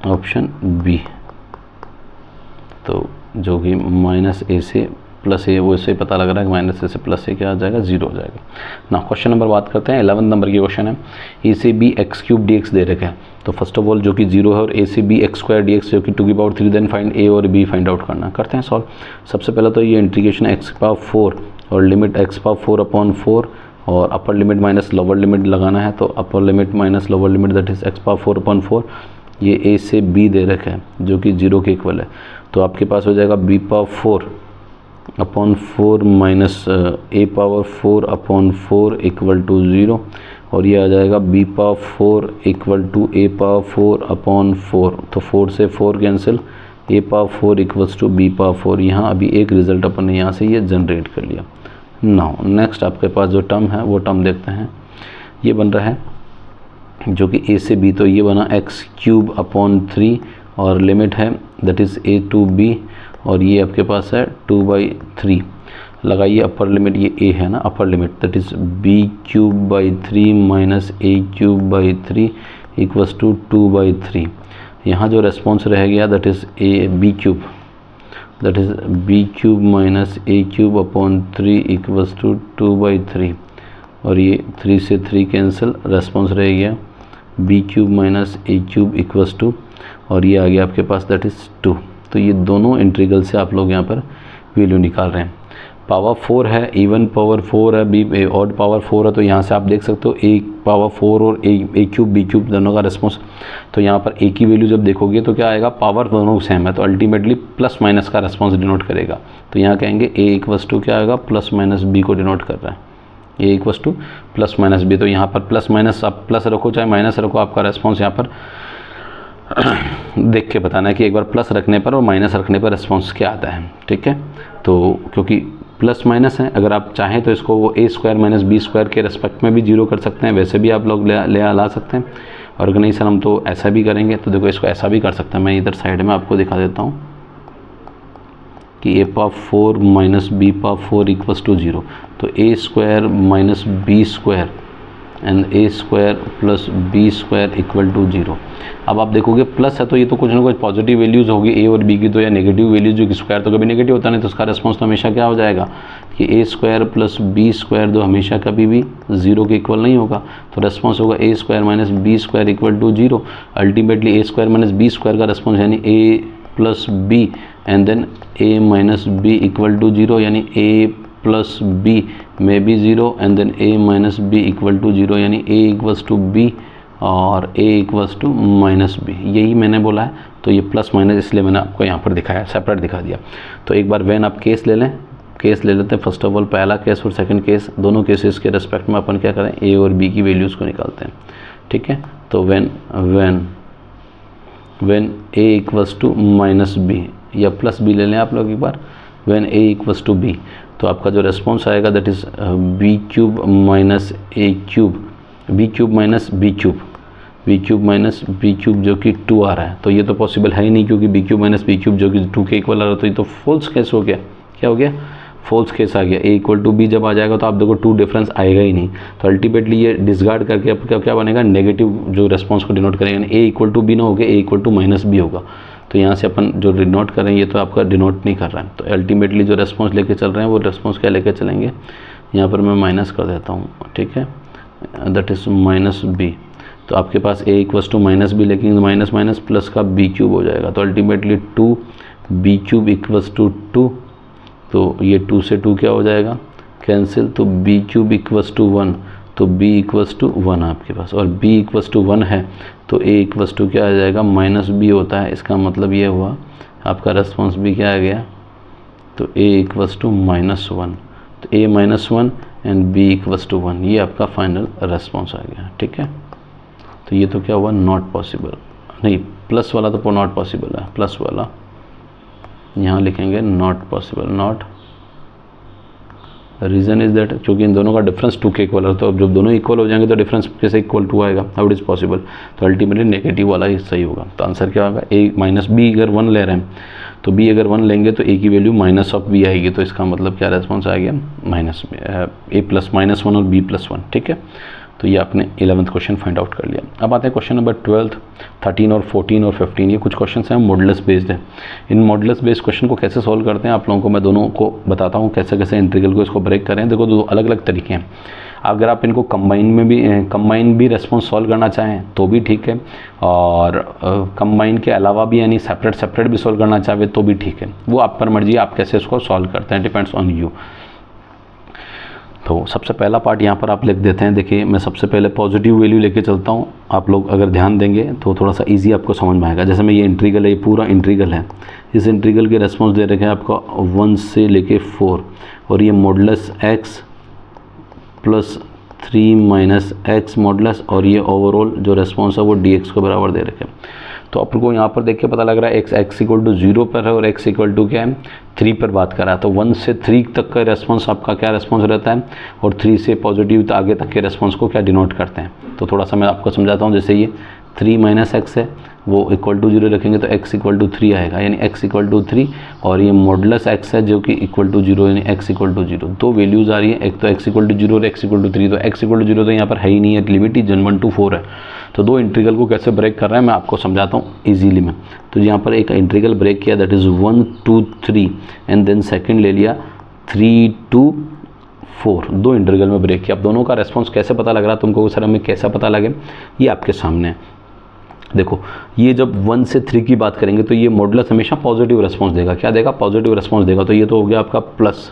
ऑप्शन बी, तो जो कि माइनस ए से प्लस ए, वो इससे पता लग रहा है कि माइनस ए से प्लस ए क्या आ जाएगा, 0 हो जाएगा। ना क्वेश्चन नंबर बात करते हैं, 11 नंबर की क्वेश्चन है। ए से b x cube d x दे रखा है। तो फर्स्ट ऑफ ऑल जो कि 0 है, और ए से b x square d x जो कि 2^3, देन फाइंड ए और बी फाइंड आउट करना। करते हैं सॉल्व। सबसे पहले तो ये इंटीग्रेशन x⁴ और लिमिट x⁴/4, और अपर लिमिट माइनस लोअर लिमिट लगाना है। तो अपर limit minus lower limit that is x⁴/4। ये ए से बी दे रखा है जो कि 0 के इक्वल है। तो आपके पास हो जाएगा b⁴/4 minus a⁴/4 equal to 0, और ये आ जाएगा b⁴ इक्वल टू a⁴/4। तो 4 से 4 cancel, a⁴ equals to b⁴। यहाँ अभी एक रिज़ल्ट अपन ने यहाँ से ये जनरेट कर लिया। नाउ नेक्स्ट आपके पास जो टर्म है वो टर्म देखते हैं। ये बन रहा है जो कि a से b, तो ये बना x³ और लिमिट है that is a to b, और ये आपके पास है 2/3। लगाइए अपर लिमिट, ये a है ना, upper limit that is b³ minus a³ equals to 2/3। यहाँ जो रेस्पॉन्स रह गया that is b³, that is b cube minus a cube upon 3 equals to 2/3 और ये 3 से 3 कैंसिल, रेस्पॉन्स रह गया b cube minus a cube equals to और ये आ गया आपके पास दैट इज़ 2। तो ये दोनों इंटीग्रल से आप लोग यहाँ पर वैल्यू निकाल रहे हैं। पावर 4 है, इवन पावर 4 है, बी ऑड पावर 4 है, तो यहाँ से आप देख सकते हो ए पावर 4 और ए क्यूब बी क्यूब दोनों का रिस्पॉन्स। तो यहाँ पर ए की वैल्यू जब देखोगे तो क्या आएगा, पावर दोनों सेम है तो अल्टीमेटली प्लस माइनस का रिस्पॉन्स डिनोट करेगा। तो यहाँ कहेंगे ए इक्वल्स टू क्या आएगा, प्लस माइनस बी को डिनोट कर रहा है, a equals to plus minus b. तो यहाँ पर प्लस माइनस आप प्लस रखो चाहे माइनस रखो, आपका रिस्पॉन्स यहाँ पर देख के बताना है कि एक बार प्लस रखने पर और माइनस रखने पर रिस्पॉन्स क्या आता है। ठीक है, तो क्योंकि प्लस माइनस है, अगर आप चाहें तो इसको वो ए स्क्वायर माइनस बी स्क्वायर के रेस्पेक्ट में भी जीरो कर सकते हैं, वैसे भी आप लोग ला सकते हैं। और अगर नहीं सर हम तो ऐसा भी करेंगे, तो देखो इसको ऐसा भी कर सकते हैं। मैं इधर साइड में आपको दिखा देता हूँ कि a power 4 minus b power 4 equals to 0। तो a square minus b square and a square plus b square equal to 0। अब आप देखोगे प्लस है तो ये तो कुछ ना कुछ पॉजिटिव वैल्यूज़ होगी ए और बी की, तो या नेगेटिव वैल्यूज, जो कि स्क्वायर तो कभी नेगेटिव होता नहीं, तो उसका रिस्पॉन्स तो हमेशा क्या हो जाएगा कि ए स्क्वायर प्लस बी स्क्वायर तो हमेशा कभी भी 0 के इक्वल नहीं होगा। तो रिस्पॉन्स होगा a square minus b square equal to 0। Ultimately a square minus b square का रिस्पॉन्स यानी a plus b and then a minus b equal to 0, यानी ए प्लस बी में b 0 and then a minus b equal to 0, यानी a equals to b और a equals to minus b. यही मैंने बोला है, तो ये प्लस माइनस इसलिए मैंने आपको यहाँ पर दिखाया, सेपरेट दिखा दिया। तो एक बार व्हेन आप केस ले लें, केस ले लेते हैं। फर्स्ट ऑफ ऑल पहला केस और सेकंड केस, दोनों केसेस के रेस्पेक्ट में अपन क्या करें, ए और बी की वैल्यूज़ को निकालते हैं। ठीक है, तो when a equals to minus b या प्लस बी ले लें आप लोग एक बार, when a equals to b, तो आपका जो रेस्पॉन्स आएगा that is b cube minus a cube, b cube minus b cube, b cube minus b cube जो कि 2 आ रहा है। तो ये तो पॉसिबल है ही नहीं, क्योंकि b cube minus b cube जो कि 2 के इक्वल आ रहा है, तो ये तो फॉल्स केस हो गया। क्या हो गया, फॉल्स केस आ गया। ए इक्वल टू बी जब आ जाएगा तो आप देखो 2 डिफरेंस आएगा ही नहीं, तो अल्टीमेटली ये डिसगार्ड करके अब क्या बनेगा, नेगेटिव जो रेस्पॉन्स को डिनोट करेंगे, ए इक्वल टू बी ना होगा, ए इक्वल टू माइनस बी होगा। तो यहाँ से अपन जो डिनोट करें ये तो आपका डिनोट नहीं कर रहा है, तो अल्टीमेटली जो रेस्पॉन्स लेके चल रहे हैं वो रेस्पॉन्स क्या लेके चलेंगे, यहाँ पर मैं माइनस कर देता हूँ। ठीक है, दैट इज़ माइनस बी। तो आपके पास a equals to minus b, लेकिन माइनस माइनस प्लस का बी क्यूब हो जाएगा, तो ultimately 2 b cube equals to 2, तो ये 2 से 2 क्या हो जाएगा, कैंसिल, तो बी क्यूब इक्वल्स टू 1, तो b इक्वल्स टू 1 आपके पास, और b इक्वल्स टू 1 है तो a इक्वल्स टू क्या आ जाएगा, माइनस बी होता है। इसका मतलब ये हुआ आपका रेस्पॉन्स भी क्या आ गया, तो a इक्वल्स टू -1, तो a -1 and b equals to 1, ये आपका फाइनल रेस्पॉन्स आ गया। ठीक है, तो ये तो क्या हुआ, नॉट पॉसिबल, नहीं प्लस वाला तो नॉट पॉसिबल है, प्लस वाला यहाँ लिखेंगे not possible, not. Reason is that क्योंकि इन दोनों का डिफरेंस 2 के इक्वल है, तो अब जब दोनों इक्वल हो जाएंगे तो डिफरेंस कैसे इक्वल 2 आएगा, हाउ इट इज़ पॉसिबल। तो अल्टीमेटली नेगेटिव वाला ही सही होगा। तो आंसर क्या होगा, ए माइनस बी, अगर 1 ले रहे हैं तो बी अगर 1 लेंगे तो ए की वैल्यू माइनस ऑफ बी आएगी, तो इसका मतलब क्या रेस्पॉन्स आ गया, माइनस ए प्लस -1 और बी +1। ठीक है, तो ये आपने 11th क्वेश्चन फाइंड आउट कर लिया। अब आते हैं क्वेश्चन नंबर 12, 13 और 14 और 15। ये कुछ क्वेश्चन हैं मॉडुलस बेस्ड है। इन मॉडुलस बेस्ड क्वेश्चन को कैसे सॉल्व करते हैं आप लोगों को मैं दोनों को बताता हूँ, कैसे कैसे इंटीग्रल को इसको ब्रेक करें। देखो दो अलग अलग तरीके हैं। अगर आप इनको कंबाइन भी रेस्पॉन्स सॉल्व करना चाहें तो भी ठीक है, और कंबाइन के अलावा भी यानी सेपरेट भी सॉल्व करना चाहे तो भी ठीक है। वो आप पर मर्जी, आप कैसे इसको सॉल्व करते हैं, डिपेंड्स ऑन यू। तो सबसे पहला पार्ट यहाँ पर आप लिख देते हैं। देखिए मैं सबसे पहले पॉजिटिव वैल्यू लेके चलता हूँ, आप लोग अगर ध्यान देंगे तो थोड़ा सा इजी आपको समझ में आएगा। जैसे मैं ये इंटीग्रल है, ये पूरा इंटीग्रल है, इस इंटीग्रल के रेस्पॉन्स दे रखे हैं आपको 1 से लेके 4, और ये modulus x plus 3 minus x modulus, और ये ओवरऑल जो रेस्पॉन्स है वो dx को बराबर दे रखे हैं। तो आपको यहाँ पर देख के पता लग रहा है x इक्वल टू 0 पर है और x इक्वल टू क्या है 3 पर बात कर रहा है। तो 1 से 3 तक का रेस्पॉन्स आपका क्या रेस्पॉन्स रहता है, और 3 से पॉजिटिव आगे तक के रेस्पॉन्स को क्या डिनोट करते हैं। तो थोड़ा सा मैं आपको समझाता हूँ। जैसे ये 3 माइनस एक्स है वो इक्वल टू 0 रखेंगे तो x इक्वल टू 3 आएगा, यानी x इक्वल टू 3 और ये मॉडुलस x है जो कि इक्वल टू 0 यानी x इक्वल टू 0। दो वैल्यूज़ आ रही है, एक तो x इक्वल टू 0 और x इक्वल टू 3। तो x इक्वल टू 0 तो यहाँ पर है ही नहीं है, लिमिट ही 1 to 4 है। तो दो इंटीग्रल को कैसे ब्रेक कर रहे हैं मैं आपको समझाता हूँ ईजीली में। तो यहाँ पर एक इंटीग्रल ब्रेक किया that is 1 to 3 and then second ले लिया 3 to 4। दो इंटीग्रल में ब्रेक किया। अब दोनों का रेस्पॉन्स कैसे पता लग रहा है तुमको, सर हमें कैसा पता लगे, ये आपके सामने है। देखो ये जब 1 से 3 की बात करेंगे तो ये मॉडुलस हमेशा पॉजिटिव रेस्पॉन्स देगा। क्या देगा? पॉजिटिव रेस्पॉन्स देगा। तो ये तो हो गया आपका प्लस,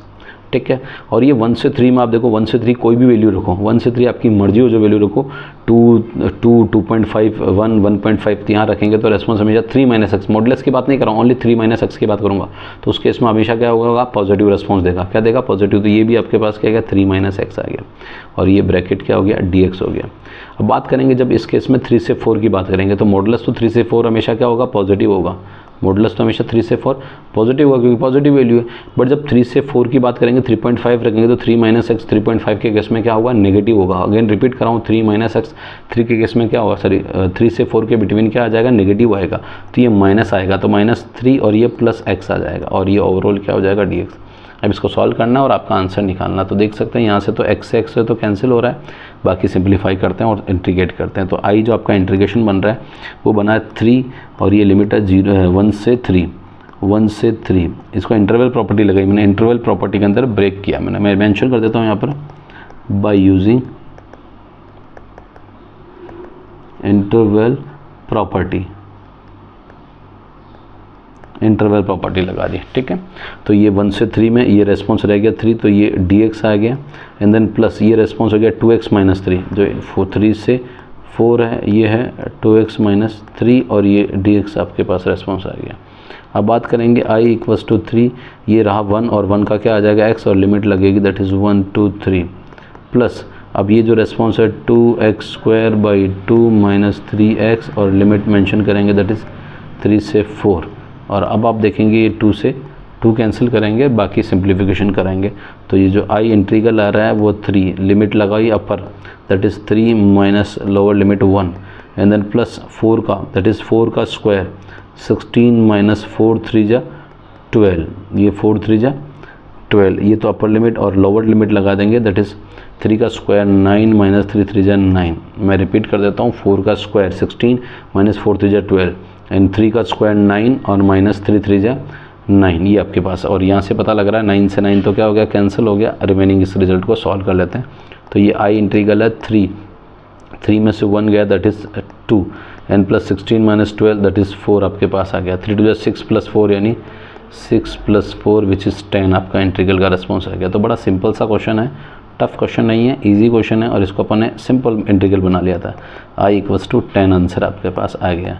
ठीक है। और ये 1 से 3 में आप देखो 1 से 3 कोई भी वैल्यू रखो, 1 से 3 आपकी मर्जी हो जो वैल्यू रखो, 2, 2.5, 1, 1.5 यहाँ रखेंगे तो रेस्पॉन्स हमेशा 3 माइनस एक्स, मॉडुलस की बात नहीं कर रहा हूँ, ओनली 3 माइनस एक्स की बात करूँगा। तो उस केस में हमेशा क्या होगा? पॉजिटिव रेस्पॉन्स देगा। क्या देगा? पॉजिटिव। तो ये भी आपके पास क्या गया? 3 माइनस एक्स आ गया और ये ब्रैकेट क्या हो गया? dx हो गया। अब बात करेंगे जब इस केस में 3 से 4 की बात करेंगे तो मॉडुलस तो 3 से 4 हमेशा क्या होगा? पॉजिटिव होगा। मॉडुलस तो हमेशा 3 से 4 पॉजिटिव होगा क्योंकि पॉजिटिव वैल्यू है। बट जब 3 से 4 की बात करेंगे 3.5 रखेंगे तो 3 माइनस एक्स 3.5 के केस में क्या होगा? नेगेटिव होगा। अगेन रिपीट कर रहा हूँ, 3 माइनस एक्स 3 के केस में क्या होगा? सॉरी 3 से 4 के बिटवीन क्या आ जाएगा? नेगेटिव आएगा। तो ये माइनस आएगा तो -3 और ये प्लस एक्स आ जाएगा और ये ओवरऑल क्या हो जाएगा? dx। अब इसको सॉल्व करना है और आपका आंसर निकालना। तो देख सकते हैं यहाँ से तो x से तो कैंसिल हो रहा है, बाकी सिंप्लीफाई करते हैं और इंटीग्रेट करते हैं। तो i जो आपका इंटीग्रेशन बन रहा है वो बना है 3 और ये लिमिट है 1 से 3, 1 से 3। इसको इंटरवल प्रॉपर्टी लगाई मैंने, इंटरवल प्रॉपर्टी के अंदर ब्रेक किया मैंने। मैं मेंशन कर देता हूँ यहाँ पर by using interval property, interval property लगा दी, ठीक है। तो ये 1 से 3 में ये रेस्पॉन्स रह गया 3 तो ये dx आ गया एंड देन प्लस ये रेस्पॉन्स हो गया 2x माइनस 3 जो 3 से 4 है, ये है 2x माइनस 3 और ये dx आपके पास रेस्पॉन्स आ गया। अब बात करेंगे i इक्वल्स टू 3, ये रहा 1 और 1 का क्या आ जाएगा? x और लिमिट लगेगी दैट इज़ 1 to 3 प्लस अब ये जो रेस्पॉन्स है 2x² माइनस 3x और लिमिट मेंशन करेंगे दैट इज़ 3 से 4। और अब आप देखेंगे ये 2 से 2 कैंसिल करेंगे, बाकी सिंप्लीफिकेशन करेंगे। तो ये जो i इंटीग्रल आ रहा है वो 3, लिमिट लगाई upper that is 3 minus lower limit 1 and then plus 4 का दैट इज़ 4 का स्क्वायर 16 माइनस 4 3 जा 12, ये 4 3 जा 12, ये तो अपर लिमिट और लोअर लिमिट लगा देंगे दैट इज़ 3 का स्क्वायर 9 माइनस 3 3 जा 9। मैं रिपीट कर देता हूँ, 4 का स्क्वायर 16 माइनस 4 3 जा 12 एंड 3 का स्क्वायर 9 और माइनस 3 3 जा 9, ये आपके पास। और यहाँ से पता लग रहा है 9 से 9 तो क्या हो गया? कैंसिल हो गया। रिमेनिंग इस रिजल्ट को सॉल्व कर लेते हैं। तो ये i इंटीग्रल है 3 में से 1 गया that is 2 and plus 16 minus 12 that is 4 आपके पास आ गया। 3 2 6 प्लस 4 यानी 6 प्लस 4 विच इज़ 10 आपका इंटीग्रल का रिस्पॉन्स आ गया। तो बड़ा सिंपल सा क्वेश्चन है, टफ क्वेश्चन नहीं है, इजी क्वेश्चन है और इसको अपन ने सिंपल इंटीग्रल बना लिया था। i इक्वल्स टू 10 आंसर आपके पास आ गया।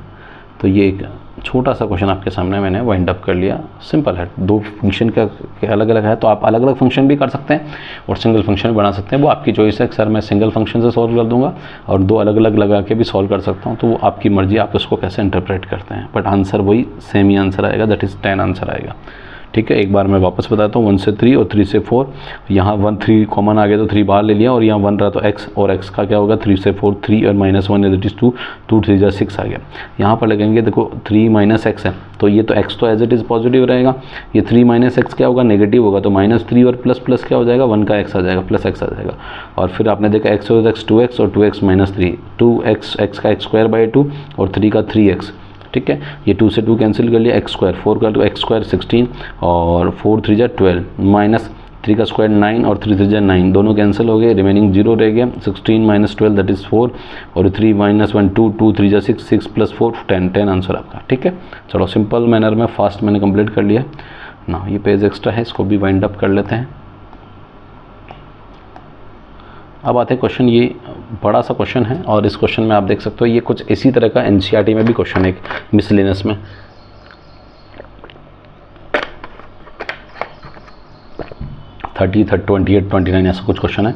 तो ये एक छोटा सा क्वेश्चन आपके सामने मैंने वाइंड अप कर लिया। सिंपल है, दो फंक्शन का अलग अलग है तो आप अलग अलग फंक्शन भी कर सकते हैं और सिंगल फंक्शन भी बना सकते हैं, वो आपकी चॉइस है। सर मैं सिंगल फंक्शन से सॉल्व कर दूंगा और दो अलग अलग लगा के भी सॉल्व कर सकता हूँ, तो वो आपकी मर्जी, आप उसको कैसे इंटरप्रेट करते हैं। बट आंसर वही सेम ही आंसर आएगा, दैट इज़ 10 आंसर आएगा। ठीक है, एक बार मैं वापस बताता हूँ, 1 से 3 और 3 से 4, यहाँ 1 3 कॉमन आ गया तो 3 बाहर ले लिया और यहाँ 1 रहा तो x, और x का क्या होगा 3 से 4, 3 और -1 दैट इज़ 2, 2 3 जा 6 आ गया। यहाँ पर लगेंगे देखो 3 माइनस एक्स है तो ये तो x तो एज इट इज़ पॉजिटिव रहेगा, ये 3 माइनस एक्स क्या होगा नेगेटिव होगा, तो -3 और प्लस प्लस क्या हो जाएगा 1 का x आ जाएगा, प्लस x आ जाएगा। और फिर आपने देखा x और x 2x और 2x माइनस 3, 2x x का x² 2 और 3 का 3x। ठीक है, ये 2 से 2 कैंसिल कर लिया, x स्क्वायर 4 का तो x स्क्वायर 16 और 4 3 जा 12 माइनस 3 का स्क्वायर 9 और 3 3 जा 9, दोनों कैंसिल हो गए, रिमेनिंग 0 रह गया। 16 माइनस 12 दैट इज़ 4 और 3 माइनस 1 2, 2 3 जा 6, 6 प्लस 4 10, 10 आंसर आपका। ठीक है, चलो सिंपल मैनर में फास्ट मैंने कंप्लीट कर लिया ना। ये पेज एक्स्ट्रा है, इसको भी वाइंड अप कर लेते हैं। अब आते हैं क्वेश्चन, ये बड़ा सा क्वेश्चन है और इस क्वेश्चन में आप देख सकते हो ये कुछ इसी तरह का एनसीईआरटी में भी क्वेश्चन है मिसलेनियस में। थर्टी 28 29 ऐसा कुछ क्वेश्चन है।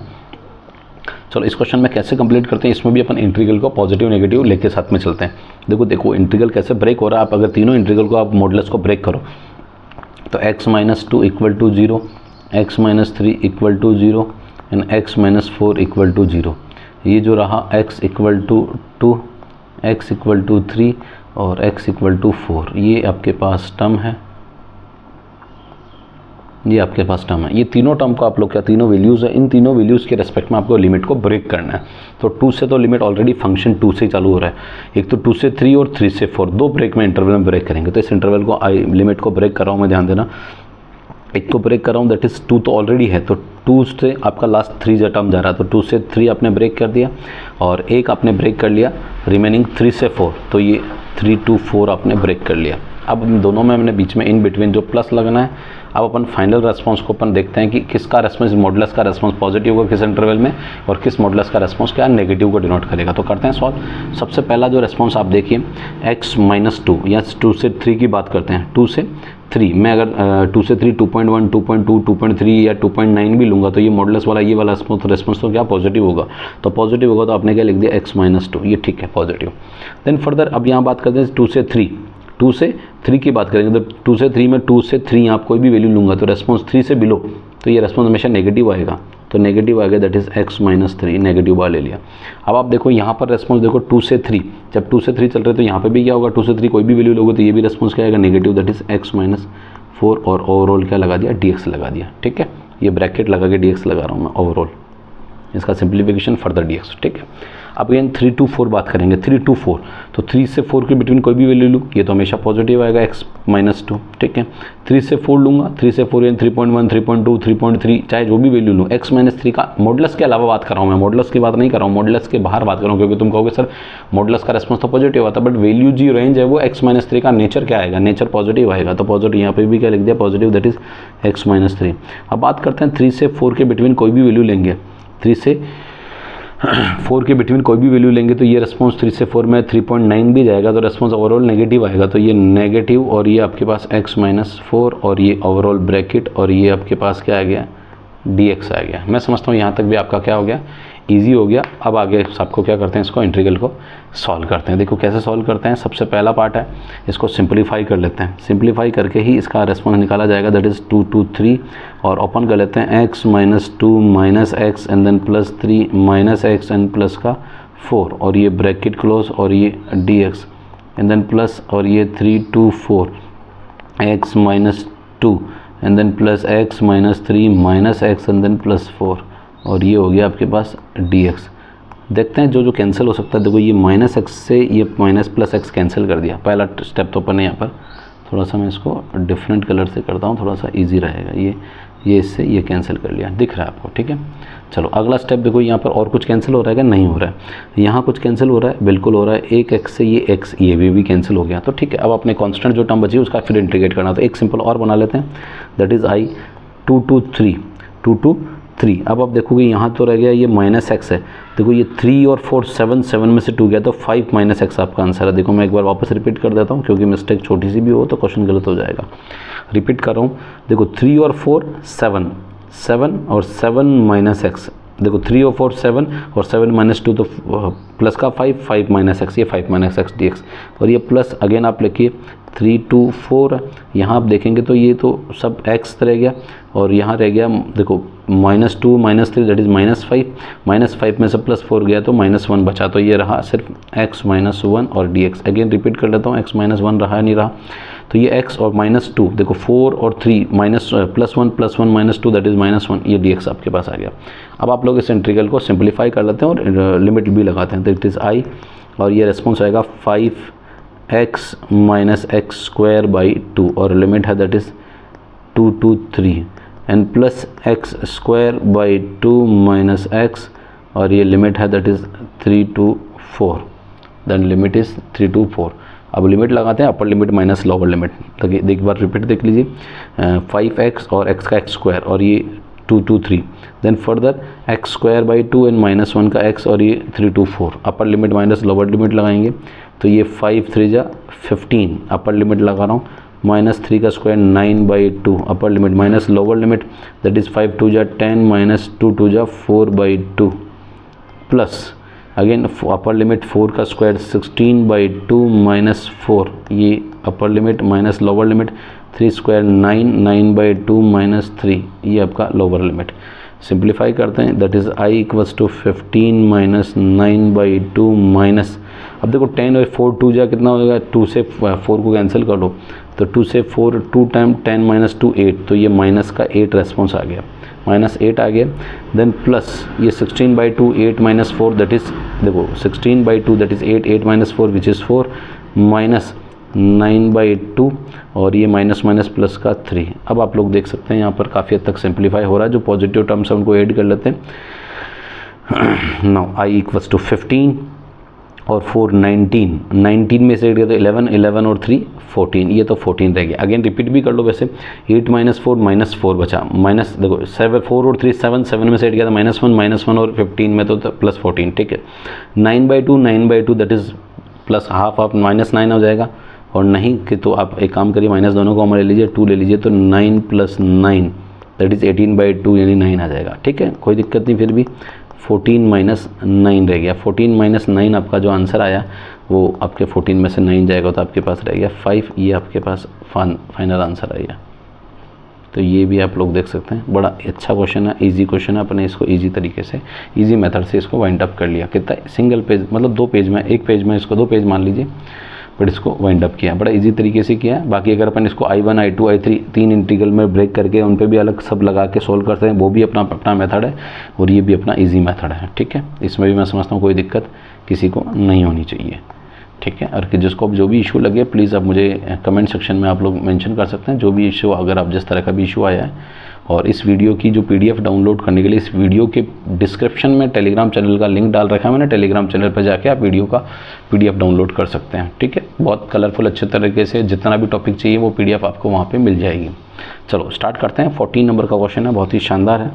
चलो इस क्वेश्चन में कैसे कंप्लीट करते हैं, इसमें भी अपन इंटीग्रल को पॉजिटिव नेगेटिव लेके साथ में चलते हैं। देखो इंटीग्रल कैसे ब्रेक हो रहा है। आप अगर तीनों इंटीग्रल को आप मॉडुलस को ब्रेक करो तो x-2 equal to 0, x-3 equal to 0 and x-4 equal to 0। ये जो रहा x equal to 2 x equal to 3 और x इक्वल टू 4, ये आपके पास टर्म है, ये आपके पास टर्म है। ये तीनों टर्म को आप लोग क्या, तीनों वैल्यूज़ है, इन तीनों वैल्यूज़ के रेस्पेक्ट में आपको लिमिट को ब्रेक करना है। तो 2 से तो लिमिट ऑलरेडी फंक्शन 2 से चालू हो रहा है, एक तो 2 से 3 और 3 से 4, दो ब्रेक में इंटरवल में ब्रेक करेंगे। तो इस इंटरवल को लिमिट को ब्रेक कर रहा हूँ मैं, ध्यान देना, एक को ब्रेक कर रहा हूँ, दैट इज़ 2 तो ऑलरेडी है, तो 2 से आपका लास्ट 3 जो टर्म जा रहा है, तो 2 से 3 आपने ब्रेक कर दिया और एक आपने ब्रेक कर लिया, रिमेनिंग 3 से 4, तो ये 3 to 4 आपने ब्रेक कर लिया। अब इन दोनों में हमने बीच में इन बिटवीन जो प्लस लगना है। अब अपन फाइनल रेस्पॉन्स को अपन देखते हैं कि किसका रेस्पॉन्स, मॉडुलस का रेस्पॉन्स पॉजिटिव होगा किस इंटरवल में, और किस मॉडुलस का रेस्पॉन्स क्या नेगेटिव को डिनोट करेगा। तो करते हैं सॉल्व। सबसे पहला जो रेस्पॉन्स आप देखिए x-2 या 2 से 3 की बात करते हैं, 2 से 3 मैं अगर 2 से 3 2.1 2.2 2.3 या 2.9 भी लूँगा तो ये मॉडुलस वाला ये वाला रेस्पॉन्स तो क्या पॉजिटिव होगा। तो पॉजिटिव होगा तो आपने क्या लिख दिया x-2, ये ठीक है पॉजिटिव। देन फर्दर अब यहाँ बात करते हैं 2 से 3 की बात करेंगे, तो 2 से 3 में 2 से 3 आप कोई भी वैल्यू लूँगा तो रेस्पॉन्स 3 से बिलो, तो ये रेस्पॉन्स हमेशा नेगेटिव आएगा, तो नेगेटिव आ गया, दैट इज़ x-3, नेगेटिव बार ले लिया। अब आप देखो यहाँ पर रेस्पॉन्स देखो 2 से 3, जब 2 से 3 चल रहे हैं तो यहाँ पे भी क्या होगा, 2 से 3 कोई भी वैल्यू लोगे तो ये भी रेस्पॉन्स क्या आएगा नेगेटिव, दैट इज़ x-4, और ओवरऑल क्या लगा दिया, dx लगा दिया। ठीक है, ये ब्रैकेट लगा के dx लगा रहा हूँ मैं, ओवरऑल इसका सिंप्लीफिकेशन फर्दर dx। ठीक है, अब अगेन 3 to 4 बात करेंगे, 3 to 4, तो 3 से 4 के बिटवीन कोई भी वैल्यू लूँ ये तो हमेशा पॉजिटिव आएगा, x-2। ठीक है, 3 से 4 लूँगा, 3 से 4 यानी 3.1 3.2 3.3 चाहे जो भी वैल्यू लूँ, x-3 का मॉडुलस के अलावा बात कर रहा हूँ मैं, मॉडुलस की बात नहीं कर रहा हूँ, मॉडुलस के बाहर बात कर रहा हूँ, क्योंकि तुम कहोगे सर मॉडुलस का रेस्पॉन्स तो पॉजिटिव आता है, बट वैल्यू जी रेंज है वो x-3 का नेचर क्या आएगा, नेचर पॉजिटिव आएगा, तो पॉजिटिव यहाँ पे भी क्या लिख दिया पॉजिटिव, दैट इज़ x-3। अब बात करते हैं 3 से 4 के बिटवीन कोई भी वैल्यू लेंगे, 3 से 4 के बिटवीन कोई भी वैल्यू लेंगे तो ये रेस्पॉन्स 3 से 4 में 3.9 भी जाएगा, तो रेस्पॉन्स ओवरऑल नेगेटिव आएगा, तो ये नेगेटिव और ये आपके पास x-4 और ये ओवरऑल ब्रैकेट और ये आपके पास क्या आ गया dx आ गया। मैं समझता हूँ यहाँ तक भी आपका क्या हो गया, इजी हो गया। अब आगे सबको क्या करते हैं, इसको इंटीग्रल को सॉल्व करते हैं। देखो कैसे सॉल्व करते हैं, सबसे पहला पार्ट है इसको सिंपलीफाई कर लेते हैं, सिंपलीफाई करके ही इसका रेस्पॉन्स निकाला जाएगा, दैट इज़ 2 to 3, और ओपन कर लेते हैं x-2 minus x and then plus 3 minus x and plus का 4, और ये ब्रैकेट क्लोज और ये dx एंड देन प्लस और ये 3 to 4 x-2 and then plus x-3 minus x and then plus 4, और ये हो गया आपके पास dx। देखते हैं जो कैंसिल हो सकता है। देखो ये माइनस एक्स से ये माइनस प्लस एक्स कैंसिल कर दिया, पहला स्टेप तो अपन ने यहाँ पर थोड़ा सा मैं इसको डिफरेंट कलर से करता हूँ, थोड़ा सा इजी रहेगा। ये इससे ये कैंसिल कर लिया, दिख रहा है आपको। ठीक है, चलो अगला स्टेप देखो, यहाँ पर और कुछ कैंसिल हो रहा है क्या, नहीं हो रहा है। यहाँ कुछ कैंसिल हो रहा है, बिल्कुल हो रहा है। एक एक्स से ये एक्स ये भी कैंसिल हो गया, तो ठीक है। अब अपने कांस्टेंट जो टर्म बची उसका फिर इंटीग्रेट करना, तो एक सिंपल और बना लेते हैं, दैट इज़ आई 2 to 3। अब आप देखोगे यहाँ तो रह गया ये माइनस एक्स है, देखो ये 3 और 4 7 में से 2 गया तो 5 माइनस एक्स आपका आंसर है। देखो मैं एक बार वापस रिपीट कर देता हूँ, क्योंकि मिस्टेक छोटी सी भी हो तो क्वेश्चन गलत हो जाएगा। रिपीट कर रहा हूँ, देखो 3 और 4 7 और 7 माइनस एक्स, देखो 3 और 4 7 और 7 माइनस 2 तो प्लस का 5 माइनस एक्स, ये 5 माइनस एक्स dx, और ये प्लस अगेन आप लिखिए 3 to 4। यहाँ आप देखेंगे तो ये तो सब x रह गया, और यहाँ रह गया देखो -2 -3 दैट इज़ -5 में से +4 गया तो -1 बचा, तो ये रहा सिर्फ x-1 और dx। अगेन रिपीट कर लेता हूँ, x-1 रहा नहीं रहा, तो ये x और -2 देखो 4 और 3 +1 -2 दैट इज़ -1, ये dx आपके पास आ गया। अब आप लोग इस इंटीग्रल को सिंप्लीफाई कर लेते हैं और लिमिट भी लगाते हैं, दैट इज़ i, और ये रिस्पॉन्स आएगा 5x minus x square by 2, और लिमिट है that is 2 to 3 and plus x square by 2 minus x, और ये लिमिट है that is 3 to 4, then limit is 3 to 4। अब लिमिट लगाते हैं, upper limit minus lower limit, एक बार रिपीट देख लीजिए, 5x और x का x स्क्वायर और ये 2 to 3, then further x square by 2 and -1 का x और ये 3 to 4, upper limit minus lower limit लगाएंगे तो ये 5 3 जा 15, अपर लिमिट लगा रहा हूँ, -3 का square 9/2, upper limit minus lower limit that is 5 2 जा 10 -2 2 जा 4/2, प्लस अगेन अपर लिमिट 4 का स्क्वायर 16/2 -4, ये अपर limit minus lower limit 3 square 9/2 -3, ये आपका लोअर लिमिट। सिंप्लीफाई करते हैं, दैट इज़ i = 15 -9/2 माइनस अब देखो 10 और 4 2 जा कितना हो जाएगा, 2 से 4 को कैंसिल कर लो, तो 2 से 4 2 टाइम 10 माइनस 2 8, तो ये माइनस का 8 रेस्पॉन्स आ गया, -8 आ गया। देन प्लस ये 16/2 8 माइनस 4 दैट इज़, देखो 16/2 that is 8, 8 minus 4 which is 4, minus 9/2 और ये माइनस माइनस प्लस का 3। अब आप लोग देख सकते हैं यहाँ पर काफ़ी हद तक सिंप्लीफाई हो रहा है, जो पॉजिटिव टर्म्स है उनको ऐड कर लेते हैं। नाउ i इक्वल्स टू 15 और 4 19, 19 में से ऐड किया तो 11, 11 और 3 14, ये तो 14 रह गया। अगेन रिपीट भी कर लो वैसे, 8 माइनस 4 माइनस 4 बचा, माइनस देखो 7 4 और 3 7, 7 में से ऐड किया तो -1 और 15 में तो प्लस 14, ठीक है। 9/2 दैट इज़ प्लस हाफ -9 हो जाएगा, और नहीं कि तो आप एक काम करिए माइनस दोनों को हमारे ले लीजिए 2 ले लीजिए, तो 9 + 9 दैट इज़ 18/2 यानी 9 आ जाएगा, ठीक है, कोई दिक्कत नहीं। फिर भी 14 - 9 रह गया, 14 - 9 आपका जो आंसर आया वो आपके 14 में से 9 जाएगा तो आपके पास रह गया 5, ये आपके पास फाइनल आंसर आएगा। तो ये भी आप लोग देख सकते हैं, बड़ा अच्छा क्वेश्चन है, इजी क्वेश्चन है, अपने इसको इजी तरीके से इजी मेथड से इसको वाइंड अप कर लिया। कितना सिंगल पेज, मतलब 2 पेज में, एक पेज में इसको 2 पेज मान लीजिए, बट इसको वाइंड अप किया, बड़ा इजी तरीके से किया है। बाकी अगर अपन इसको I1 I2 I3 3 इंटीग्रल में ब्रेक करके उन पे भी अलग सब लगा के सोल्व करते हैं, वो भी अपना मेथड है, और ये भी अपना इजी मेथड है, ठीक है। इसमें भी मैं समझता हूँ कोई दिक्कत किसी को नहीं होनी चाहिए, ठीक है। और कि जिसको जो भी इशू लगे प्लीज़ आप मुझे कमेंट सेक्शन में आप लोग मेंशन कर सकते हैं, जो भी इशू, अगर आप जिस तरह का भी इशू आया है। और इस वीडियो की जो PDF डाउनलोड करने के लिए इस वीडियो के डिस्क्रिप्शन में टेलीग्राम चैनल का लिंक डाल रखा है मैंने, टेलीग्राम चैनल पर जाके आप वीडियो का PDF डाउनलोड कर सकते हैं, ठीक है। बहुत कलरफुल अच्छे तरीके से जितना भी टॉपिक चाहिए वो PDF आपको वहाँ पे मिल जाएगी। चलो स्टार्ट करते हैं। 14 नंबर का क्वेश्चन है, बहुत ही शानदार है।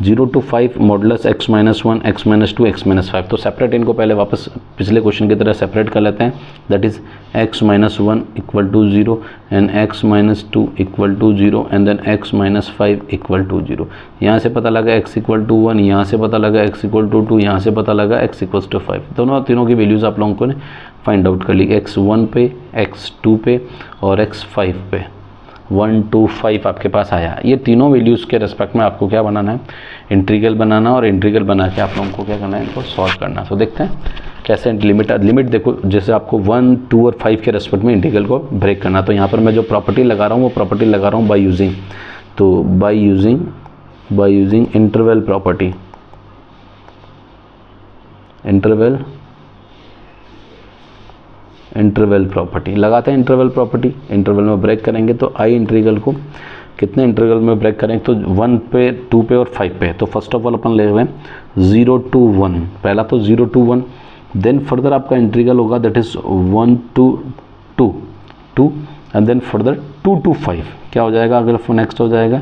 0 to 5 modulus x - 1 x - 2 x - 5। तो सेपरेट इनको पहले वापस पिछले क्वेश्चन की तरह सेपरेट कर लेते हैं। That is x - 1 = 0 and x - 2 = 0 and then x - 5 = 0। यहाँ से पता लगा x = 1, यहाँ से पता लगा x = 2, यहाँ से पता लगा x = 5। दोनों तीनों की वैल्यूज़ आप लोगों को ने फाइंड आउट कर ली, x1 पे, x2 पे और x5 पे। 1 2 5 आपके पास आया। ये तीनों वैल्यूज़ के रेस्पेक्ट में आपको क्या बनाना है, इंटीग्रल बनाना, और इंटीग्रल बना के आप लोगों को क्या करना है, इनको सॉल्व करना। तो देखते हैं कैसे लिमिट देखो, जैसे आपको 1 2 और 5 के रेस्पेक्ट में इंटीग्रल को ब्रेक करना। तो यहाँ पर मैं जो प्रॉपर्टी लगा रहा हूँ वो प्रॉपर्टी लगा रहा हूँ बाय यूजिंग, तो by using interval property, interval property लगाते हैं। इंटरवल प्रॉपर्टी, इंटरवल में ब्रेक करेंगे तो आई इंटीग्रल को कितने इंटीग्रल में ब्रेक करेंगे, तो 1 पे, 2 पे और 5 पे। तो फर्स्ट ऑफ ऑल अपन ले रहे हैं 0 to 1, पहला तो 0 to 1, देन फर्दर आपका इंटीग्रल होगा that is 1 to 2 and then further 2 to 5। क्या हो जाएगा, अगर नेक्स्ट हो जाएगा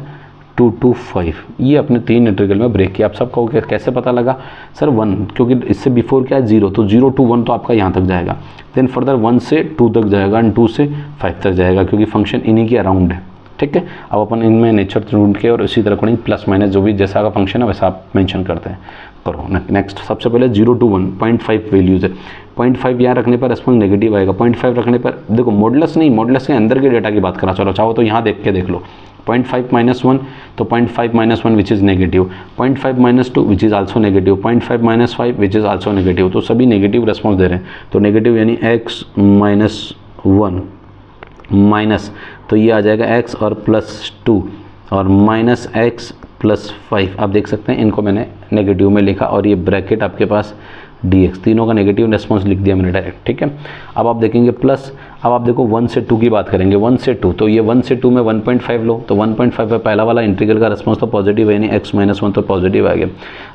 2 to 5। ये अपने 3 इंटीग्रल में ब्रेक किया। आप सबको कैसे पता लगा, सर 1, क्योंकि इससे बिफोर क्या है 0, तो 0 to 1 तो आपका यहाँ तक जाएगा, देन फर्दर 1 से 2 तक जाएगा एंड 2 से 5 तक जाएगा, क्योंकि फंक्शन इन्हीं के अराउंड है, ठीक है। अब अपन इनमें नेचर ढूंढ के और इसी तरह अकॉर्डिंग प्लस माइनस जो भी जैसा का फंक्शन है वैसा आप मेंशन करते हैं। करो नेक्स्ट, सबसे पहले 0 to 1 0.5 वैल्यूज़ है। 0.5 यहाँ रखने पर रेस्पॉन्स नेगेटिव आएगा, 0.5 रखने पर देखो मॉडुलस नहीं, मॉडुलस के अंदर के डेटा की बात करा, चलो चाहो तो यहाँ देख लो 0.5 - 1, तो 0.5 - 1 which is negative, 0.5 - 2 which is also negative, 0.5 - 5 which is also negative. तो सभी नेगेटिव रेस्पॉन्स दे रहे हैं, तो नेगेटिव यानी x - 1 माइनस, तो ये आ जाएगा x और +2 और -x + 5। आप देख सकते हैं इनको मैंने नेगेटिव में लिखा और ये ब्रैकेट आपके पास dx, तीनों का नेगेटिव रेस्पॉन्स लिख दिया मैंने डायरेक्ट, ठीक है। अब आप देखेंगे प्लस, अब आप देखो 1 से 2 की बात करेंगे, 1 से 2, तो ये 1 से 2 में 1.5 लो, तो 1.5 पे पहला वाला इंटीग्रल का रेस्पॉन्स तो पॉजिटिव है, यानी x - 1 तो पॉजिटिव आ गया।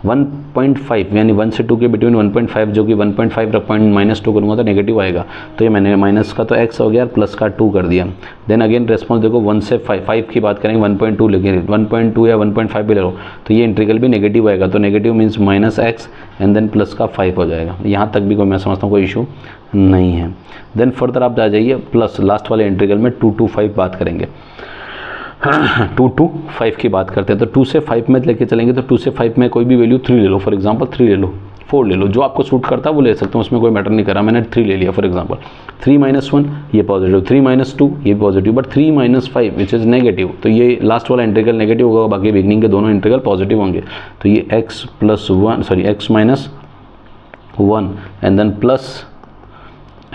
1.5 यानी 1 से 2 के बिटवीन 1.5, जो कि 1.5 रख -2 करूँगा तो नेगेटिव आएगा, तो ये मैंने माइनस का तो x हो गया, प्लस का 2 कर दिया। देन अगेन रेस्पॉन्स देखो 1 से 5 की बात करेंगे, 1.2 लेंगे, 1.2 या 1.5 भी ले लो, तो ये इंटीग्रल भी नेगेटिव आएगा, तो negative means -x and then plus का 5 हो जाएगा। यहाँ तक भी कोई मैं समझता हूँ कोई इशू नहीं है। देन फर्दर आप आ जाइए प्लस लास्ट वाले इंटीग्रल में 2 to 5 बात करेंगे। 2 to 5 की बात करते हैं, तो 2 से 5 में लेके चलेंगे, तो 2 से 5 में कोई भी वैल्यू 3 ले लो, फॉर एग्जांपल 3 ले लो, 4 ले लो, जो आपको सूट करता है वो ले सकते हो, उसमें कोई मैटर नहीं करा, मैंने 3 ले लिया फॉर एग्जांपल। 3 - 1 ये पॉजिटिव, 3 - 2 ये positive, but 3 - 5 which is negative, तो ये लास्ट वाला इंटीग्रल नेगेटिव होगा, बाकी बिगनिंग के दोनों इंटीग्रल पॉजिटिव होंगे। तो ये x - 1 and then plus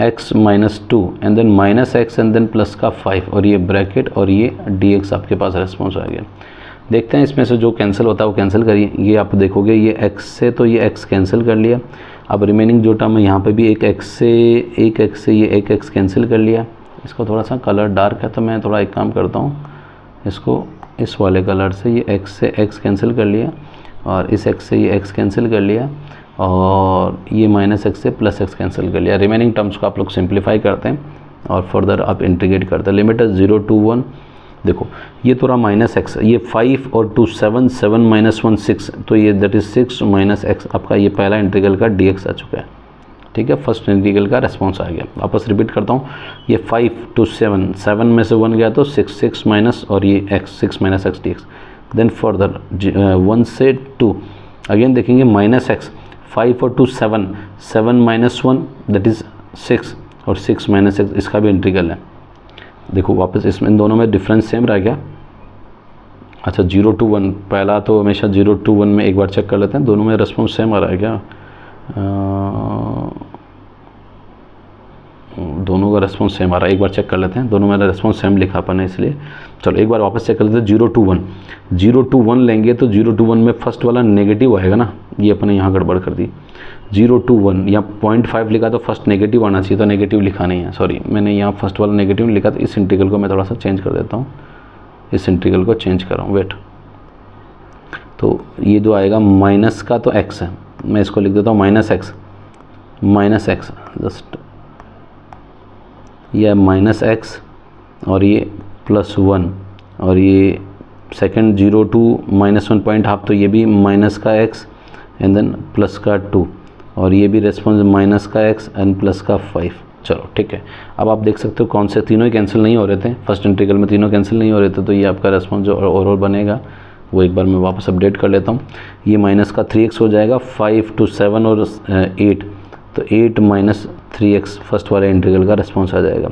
x minus 2 and then minus x and then plus का 5 और ये ब्रैकेट और ये dx आपके पास रेस्पॉन्स आ गया। देखते हैं इसमें से जो कैंसिल होता है वो कैंसिल करिए। ये आप देखोगे ये x से तो ये x कैंसिल कर लिया। अब रिमेनिंग जो टर्म है यहाँ पे भी एक x से ये एक x कैंसिल कर लिया। इसको थोड़ा सा कलर डार्क है तो मैं थोड़ा एक काम करता हूँ, इसको इस वाले कलर से ये x से x कैंसिल कर लिया और इस x से ये x कैंसिल कर लिया और ये माइनस एक्स से प्लस एक्स कैंसिल कर लिया। रिमेनिंग टर्म्स को आप लोग सिंप्लीफाई करते हैं और फर्दर आप इंटीग्रेट करते हैं। लिमिट है 0 to 1। देखो ये थोड़ा माइनस एक्स, ये 5 और 2 7, 7 माइनस 1 6, तो ये दैट इज़ 6 माइनस एक्स। आपका ये पहला इंटीग्रल का dx आ चुका है। ठीक है, फर्स्ट इंटीग्रल का रेस्पॉन्स आ गया। वापस रिपीट करता हूँ, ये 5 to 7, 7 में से 1 गया तो 6, 6 माइनस और ये x 6 minus x dx। Then further 1 से 2 अगेन देखेंगे माइनस एक्स, 5 और 2 7, 7 माइनस 1 दैट इज़ 6 और 6 माइनस एक्स, इसका भी इंटीग्रल है। देखो वापस इसमें इन दोनों में डिफरेंस सेम रह गया। अच्छा 0 to 1, पहला तो हमेशा 0 to 1 में एक बार चेक कर लेते हैं, दोनों में रेस्पॉन्स सेम आ रहा है क्या? दोनों का रेस्पॉन्स सेम आ रहा है, एक बार चेक कर लेते हैं। दोनों में रेस्पॉन्स सेम लिखा अपन है इसलिए चलो एक बार वापस चेक कर लेते हैं। 0 to 1, 0 to 1 लेंगे तो 0 to 1 में फर्स्ट वाला नेगेटिव आएगा ना, ये अपन ने यहाँ गड़बड़ कर दी। 0 to 1 यहाँ 0.5 लिखा तो फर्स्ट नेगेटिव आना चाहिए, तो नेगेटिव लिखा नहीं है, सॉरी मैंने यहाँ फर्स्ट वाला नेगेटिव लिखा। तो इस इंटीग्रल को मैं थोड़ा सा चेंज कर देता हूँ, इस इंटीग्रल को चेंज कर रहा हूँ, वेट। तो ये जो आएगा माइनस का तो x है, मैं इसको लिख देता हूँ माइनस एक्स जस्ट, यह माइनस एक्स और ये प्लस 1 और ये सेकंड 0 to -1.5, तो ये भी माइनस का x एंड देन प्लस का 2 और ये भी रेस्पॉन्स माइनस का x एंड प्लस का 5। चलो ठीक है, अब आप देख सकते हो कौन से तीनों ही कैंसिल नहीं हो रहे थे, फर्स्ट इंटीग्रल में तीनों कैंसिल नहीं हो रहे थे, तो ये आपका रेस्पॉन्स जो ओवरऑल बनेगा वो एक बार मैं वापस अपडेट कर लेता हूँ। ये माइनस का 3x हो जाएगा, 5 to 7 और 8, तो 8 माइनस 3x फर्स्ट वाले इंटीग्रल का रेस्पॉन्स आ जाएगा।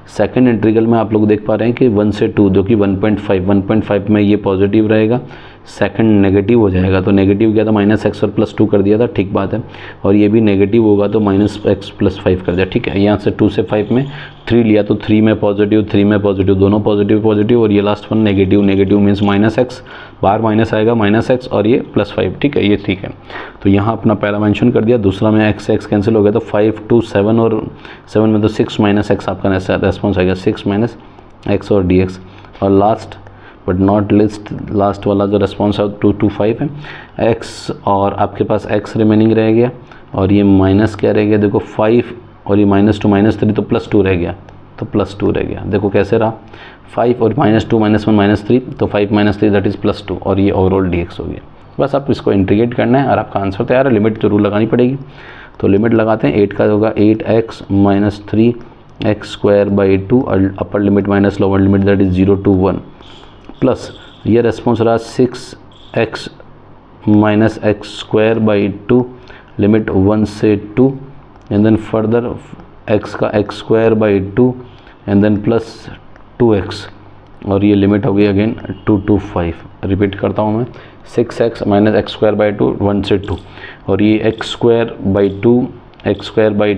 सेकंड इंटीग्रल में आप लोग देख पा रहे हैं कि 1 से 2 जो कि 1.5 में ये पॉजिटिव रहेगा, सेकंड नेगेटिव हो जाएगा, तो नेगेटिव किया था माइनस एक्स और प्लस 2 कर दिया था, ठीक बात है। और ये भी नेगेटिव होगा तो माइनस एक्स प्लस 5 कर दिया, ठीक है। यहाँ से 2 से 5 में 3 लिया तो 3 में पॉजिटिव, 3 में पॉजिटिव, दोनों पॉजिटिव और ये last one negative means minus x, बाहर माइनस आएगा माइनस एक्स और ये प्लस 5, ठीक है, ये ठीक है। तो यहाँ अपना पहला मेंशन कर दिया, दूसरा में एक्स कैंसिल हो गया तो 5 to 7 और 7 में तो 6 माइनस एक्स आपका रेस्पॉन्स आएगा, 6 माइनस एक्स और dx। और last but not list, last वाला जो रेस्पॉन्स है 2 to 5 है, x और आपके पास x रिमेनिंग रह गया और ये माइनस क्या रह गया, देखो 5 और ये -2 -3 तो +2 रह गया, तो +2 रह गया। देखो कैसे रहा, 5 और -2 -1 -3 तो 5 - 3 दैट इज़ +2 और ये ओवरऑल dx हो गया। बस आप इसको इंटीग्रेट करना है और आपका आंसर तैयार है। लिमिट जरूर लगानी पड़ेगी, तो लिमिट लगाते हैं। 8 का होगा 8x - 3x² 2 और अपर limit minus lower limit that is 0 to 1 plus ये रेस्पॉन्स रहा 6x - x² 2 लिमिट 1 से 2 एंड देन फर्दर x का x² 2 and then plus 2x और ये लिमिट हो गई अगेन 2 to 5। रिपीट करता हूँ मैं, 6x - x² 2 1 से 2 और ये x²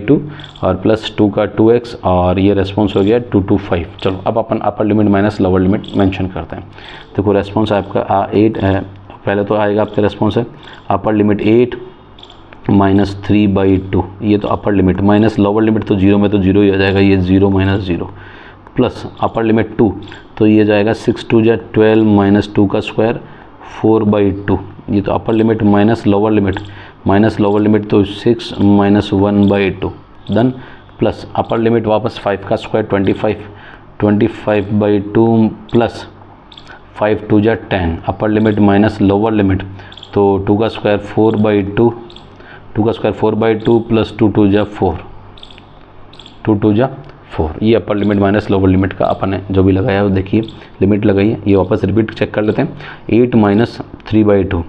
2 और प्लस 2 का 2x और ये रेस्पॉन्स हो गया 2 to 5। चलो अब अपन upper limit minus lower limit mention करते हैं। देखो रेस्पॉन्स आपका 8 है, पहले तो आएगा आपका रेस्पॉन्स है अपर लिमिट 8 - 3/2, ये तो अपर लिमिट माइनस लोअर लिमिट तो 0 में तो 0 ही आ जाएगा, ये 0 - 0 प्लस अपर लिमिट 2 तो ये जाएगा 6 2 = 12 - 2 का स्क्वायर 4/2, ये तो अपर लिमिट माइनस लोअर लिमिट तो 6 - 1/2 देन प्लस अपर लिमिट वापस 5 का स्क्वायर 25/2 प्लस 5 2 = 10 अपर लिमिट माइनस लोअर लिमिट तो 2 का स्क्वायर 4/2 प्लस 2 2 = 4 ये अपर लिमिट माइनस लोअर लिमिट का अपन ने जो भी लगाया है देखिए लिमिट लगाई है। ये वापस रिपीट चेक कर लेते हैं, 8 - 3/2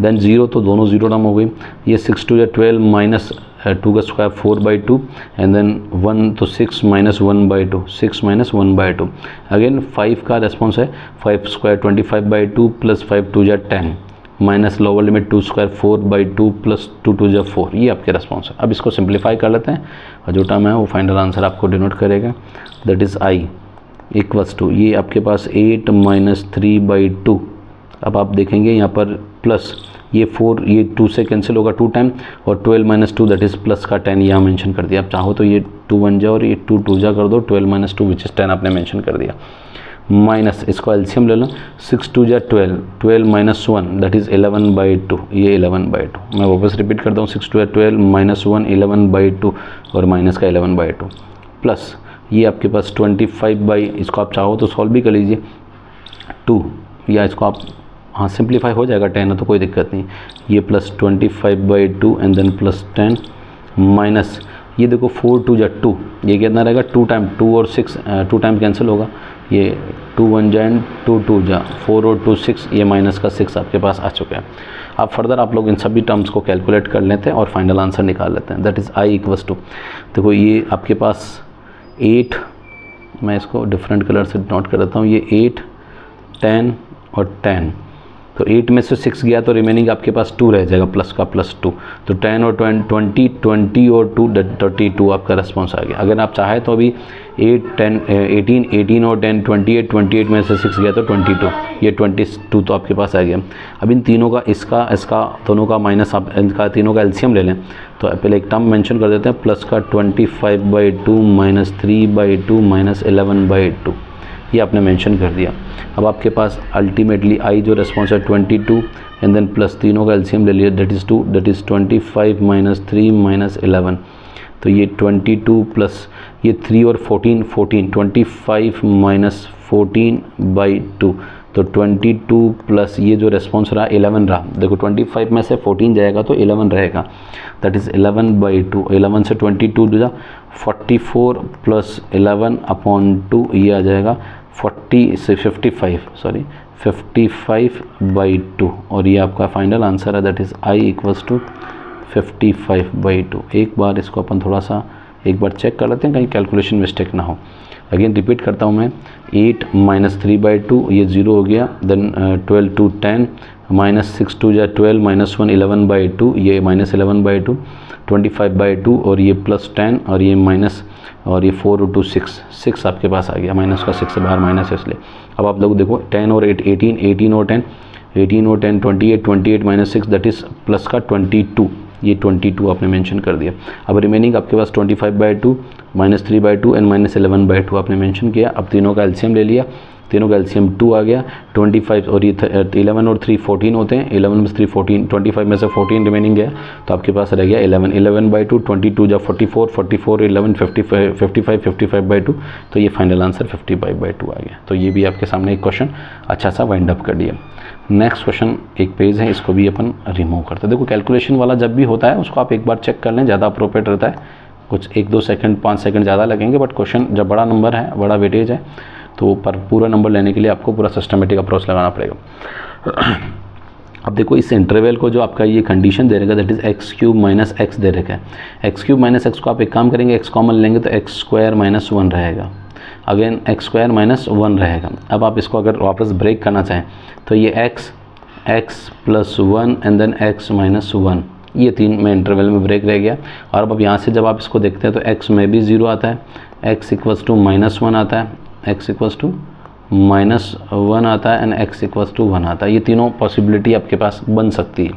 देन 0 तो दोनों 0 टर्म हो गई, ये 6 2 = 12 - 2 का स्क्वायर 4/2 एंड देन 1 तो 6 - 1/2 अगेन 5 का रेस्पॉन्स है 5² 25/2 plus 5 2 = 10 minus lower limit 2 square 4/2 plus 2 2 जा 4, ये आपके रेस्पॉन्स है। अब इसको सिंप्लीफाई कर लेते हैं और जो टर्म है वो फाइनल आंसर आपको डिनोट करेगा, that is I equals to, ये आपके पास 8 माइनस 3/2। अब आप देखेंगे यहाँ पर प्लस ये 4, ये 2 से कैंसिल होगा 2 टाइम, और 12 माइनस 2 दैट इज़ प्लस का 10 यहाँ मेंशन कर दिया। आप चाहो तो ये 2 1 जा और ये 2 2 जा कर दो, 12 माइनस 2 विच इज़ 10 आपने मेंशन कर दिया। माइनस इसको एलसीएम ले लो, 6 2 जा 12, 12 माइनस 1 दैट इज़ 11/2, ये 11/2। मैं वापस रिपीट करता हूँ, 6 2 जा 12 माइनस 1 11/2 और माइनस का 11/2 प्लस ये आपके पास 25 इसको आप चाहो तो सॉल्व भी कर लीजिए 2, या इसको आप हाँ सिंप्लीफाई हो जाएगा, 10 है तो कोई दिक्कत नहीं, ये plus 25/2 and then plus 10 minus ये देखो 4 2 जा 2, ये कितना रहेगा 2 टाइम, 2 और 6 2 टाइम कैंसिल होगा, ये 2 1 जा एंड 2 2 जा 4 और 2 6, ये माइनस का 6 आपके पास आ चुका है। अब फर्दर आप लोग इन सभी टर्म्स को कैलकुलेट कर लेते हैं और फाइनल आंसर निकाल लेते हैं, that is I equals to, देखो ये आपके पास 8, मैं इसको डिफरेंट कलर से नोट कर देता हूँ, ये 8 10 और 10, तो 8 में से 6 गया तो रिमेनिंग आपके पास 2 रह जाएगा, प्लस का प्लस 2, तो 10 और 20 20 और 2 32 आपका रिस्पॉन्स आ गया। अगर आप चाहें तो अभी 8 10 18 18 और 10 28 28 में से 6 गया तो 22, ये 22 तो आपके पास आ गया। अब इन तीनों का इसका दोनों का माइनस, आप इनका तीनों का एलसीएम ले लें, तो पहले एक टर्म मेंशन कर देते हैं, प्लस का 25/2 माइनस 3/2 माइनस 11/2, ये आपने मेंशन कर दिया। अब आपके पास अल्टीमेटली आई जो रिस्पॉन्स है 22 एंड देन प्लस तीनों का एलसीएम ले लिया, that is 2, that is 25 minus 3 minus 11, तो ये 22 प्लस ये 3 और 14 25 माइनस 14/2, तो 22 प्लस ये जो रिस्पॉन्स रहा 11 रहा, देखो 25 में से 14 जाएगा तो 11 रहेगा, दैट इज़ 11/2, 11 से 22 दूजा 44 प्लस 11/2, ये आ जाएगा 40 से 55/2, और ये आपका फाइनल आंसर है, that is I equals to 55/2। एक बार इसको अपन थोड़ा सा एक बार चेक कर लेते हैं कहीं कैलकुलेशन मिस्टेक ना हो। अगेन रिपीट करता हूँ मैं, 8 माइनस 3/2 ये 0 हो गया, देन 12 2 10 माइनस 6 2 जा 12 माइनस 1 11/2, ये माइनस 11/2 25/2 और ये प्लस 10 और ये माइनस और ये 4 और 2 6 आपके पास आ गया, माइनस का 6 से बाहर माइनस है इसलिए। अब आप लोग देखो 10 और 8 18 18 और 10 18 और 10 28 28 माइनस 6 दैट इज़ प्लस का 22, ये 22 आपने मेंशन कर दिया। अब रिमेनिंग आपके पास 25/2 माइनस 3/2 एंड माइनस 11/2 आपने मेंशन किया। अब तीनों का एलसीएम ले लिया, तीनों का एलसीएम 2 आ गया, 25 और ये 11 और 3 14 होते हैं, 11 में से 3 14, 25 में से 14 रिमेनिंग गया तो आपके पास रह गया 11 11/2, 22 जा 44 44 11 55 55/2, तो ये फाइनल आंसर 55/2 आ गया। तो ये भी आपके सामने एक क्वेश्चन अच्छा सा वाइंड अप कर दिया। नेक्स्ट क्वेश्चन एक पेज है, इसको भी अपन रिमूव करते हैं। देखो कैलकुलेशन वाला जब भी होता है उसको आप एक बार चेक कर लें, ज़्यादा अप्रोप्रिएट रहता है, कुछ 1-2 सेकंड 5 सेकंड ज़्यादा लगेंगे, बट क्वेश्चन जब बड़ा नंबर है, बड़ा वेटेज है, तो पर पूरा नंबर लेने के लिए आपको पूरा सिस्टमेटिक अप्रोच लगाना पड़ेगा। अब देखो इस इंटरवल को जो आपका ये कंडीशन दे रहेगा that is x³ minus x दे रखा है। x³ माइनस एक्स को आप एक काम करेंगे, x कॉमन लेंगे तो x² माइनस 1 रहेगा, अगेन x² माइनस 1 रहेगा। अब आप इसको अगर वापस ब्रेक करना चाहें तो ये x plus 1 and then x minus 1, ये 3 में इंटरवल में ब्रेक रह गया। और अब यहाँ से जब आप इसको देखते हैं तो x में भी 0 आता है, x इक्वल्स टू माइनस 1 आता है, x इक्वल्स टू माइनस 1 आता है एंड x इक्वल्स टू 1 आता है। ये तीनों पॉसिबिलिटी आपके पास बन सकती है।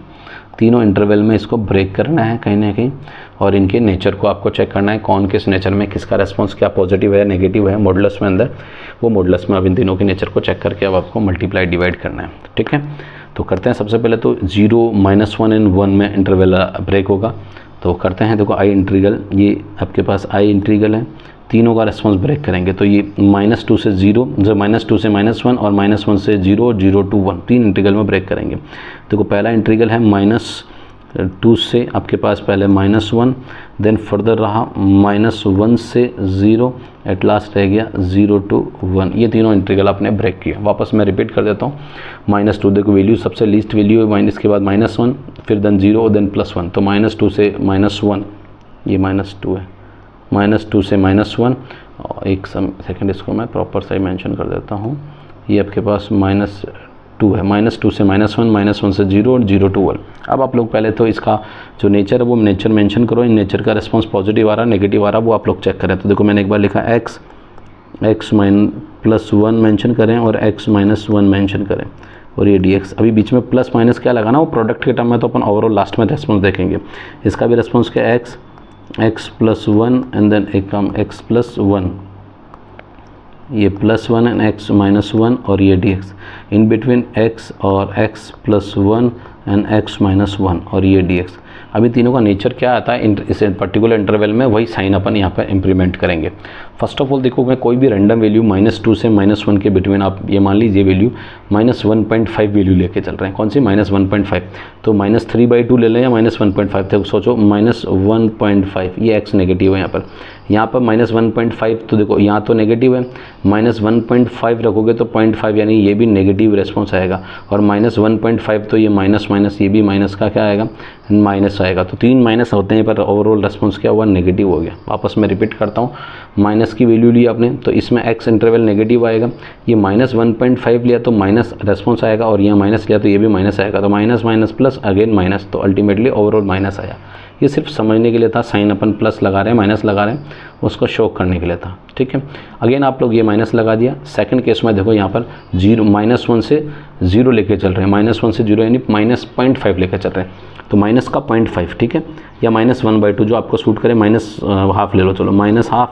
तीनों इंटरवल में इसको ब्रेक करना है कहीं ना कहीं, और इनके नेचर को आपको चेक करना है, कौन किस नेचर में किसका रेस्पॉन्स क्या पॉजिटिव है नेगेटिव है मॉडुलस में अंदर, वो मॉडुलस में अब इन तीनों के नेचर को चेक करके अब आपको मल्टीप्लाई डिवाइड करना है। ठीक है, तो करते हैं। सबसे पहले तो 0 माइनस 1 एंड 1 में इंटरवल ब्रेक होगा, तो करते हैं। देखो आई इंटीग्रल, ये आपके पास आई इंटीग्रल है, तीनों का रेस्पॉन्स ब्रेक करेंगे तो ये -2 से 0, जो -2 से -1 और -1 से 0 0 to 1, 3 इंटीग्रल में ब्रेक करेंगे। देखो पहला इंटीग्रल है -2 से आपके पास पहले -1, देन फर्दर रहा -1 से 0, एट लास्ट रह गया 0 to 1। ये तीनों इंटीग्रल आपने ब्रेक किया। वापस मैं रिपीट कर देता हूँ। -2 देखो वैल्यू सबसे लीस्ट वैल्यू है, इसके बाद -1 फिर देन 0 देन +1, तो -2 से -1, ये -2 है, -2 से -1, और एक सेकंड इसको मैं प्रॉपर सही मेंशन कर देता हूँ। ये आपके पास 2 है, -2 से -1, -1 से 0 और 0 to 1। अब आप लोग पहले तो इसका जो नेचर है वो नेचर मेंशन करो, इन नेचर का रिस्पॉन्स पॉजिटिव आ रहा नेगेटिव आ रहा वो आप लोग चेक करें। तो देखो मैंने एक बार लिखा x +1 मेंशन करें और x -1 मेंशन करें और ये dx। अभी बीच में प्लस माइनस क्या लगाना वो प्रोडक्ट के टर्म में तो अपन ओवरऑल लास्ट में रेस्पॉन्स देखेंगे। इसका भी रेस्पॉन्स क्या x +1 एंड देन एक काम x +1, ये +1 एंड x -1 और ये dx। इन बिटवीन x और x +1 एंड x -1 और ये dx। अभी तीनों का नेचर क्या आता है इस पर्टिकुलर इंटरवल में, वही साइन अपन यहाँ पर इंप्लीमेंट करेंगे। फर्स्ट ऑफ ऑल देखो मैं कोई भी रैंडम वैल्यू -2 से -1 के बिटवीन, आप ये मान लीजिए वैल्यू -1.5 वैल्यू लेके चल रहे हैं। कौन सी? -1.5। तो -3/2 ले लें या -1.5। तो सोचो -1.5, ये x नेगेटिव है यहाँ पर -1.5। तो देखो यहाँ तो नेगेटिव है, -1.5 रखोगे तो 0.5 यानी ये भी नेगेटिव रेस्पॉन्स आएगा, और -1.5 तो ये माइनस ये भी माइनस का क्या आएगा? माइनस आएगा। तो 3 माइनस होते हैं पर ओवरऑल रेस्पॉन्स क्या हुआ? नेगेटिव हो गया। वापस मैं रिपीट करता हूँ, माइनस की वैल्यू ली आपने तो इसमें x इंटरवल नेगेटिव आएगा, ये -1.5 लिया तो माइनस रेस्पॉन्स आएगा, और यहाँ माइनस लिया तो ये भी माइनस आएगा। तो minus minus plus again minus, तो अल्टीमेटली ओवरऑल माइनस आया। ये सिर्फ समझने के लिए था, साइन अपन प्लस लगा रहे हैं माइनस लगा रहे हैं उसको शो करने के लिए था, ठीक है। अगेन आप लोग ये माइनस लगा दिया। सेकंड केस में देखो यहाँ पर -1 से 0 लेके चल रहे हैं, -1 से 0 यानी -0.5 लेके चल रहे हैं, तो माइनस का 0.5, ठीक है, या -1/2 जो आपको सूट करे, -1/2 ले लो, चलो -1/2,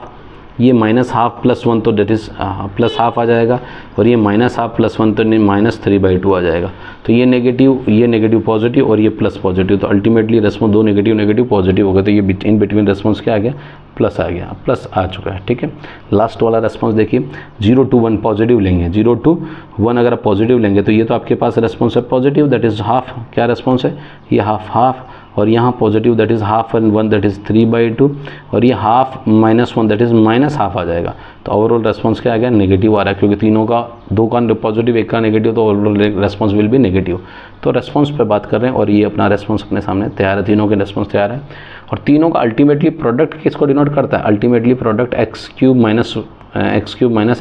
ये -1/2 + 1 तो डेट इज़ +1/2 आ जाएगा, और ये -1/2 + 1 तो -3/2 आ जाएगा। तो ये नेगेटिव पॉजिटिव और ये प्लस पॉजिटिव, तो अल्टीमेटली रेस्पॉन्स दो नेगेटिव पॉजिटिव हो गए, तो ये इन बिटवीन रेस्पॉन्स क्या आ गया? प्लस आ गया, प्लस आ चुका है, ठीक है। लास्ट वाला रेस्पॉन्स देखिए, 0 to 1 पॉजिटिव लेंगे, 0 to 1 अगर आप पॉजिटिव लेंगे तो ये तो आपके पास रेस्पॉन्स है पॉजिटिव, दैट इज़ हाफ। क्या रेस्पॉन्स है? ये हाफ, और यहाँ positive that is half and 1 that is 3/2, और ये हाफ -1 दैट इज़ -1/2 आ जाएगा। तो ओवरऑल रेस्पॉन्स क्या आ गया? नेगेटिव आ रहा है, क्योंकि तीनों का, दो का पॉजिटिव एक का नेगेटिव, तो overall response will be negative. तो रेस्पॉन्स पे बात कर रहे हैं, और ये अपना रेस्पॉन्स अपने सामने तैयार है, तीनों के रेस्पॉन्स तैयार है। और तीनों का अल्टीमेटली प्रोडक्ट किसको डिनोट करता है? अल्टीमेटली प्रोडक्ट x³ -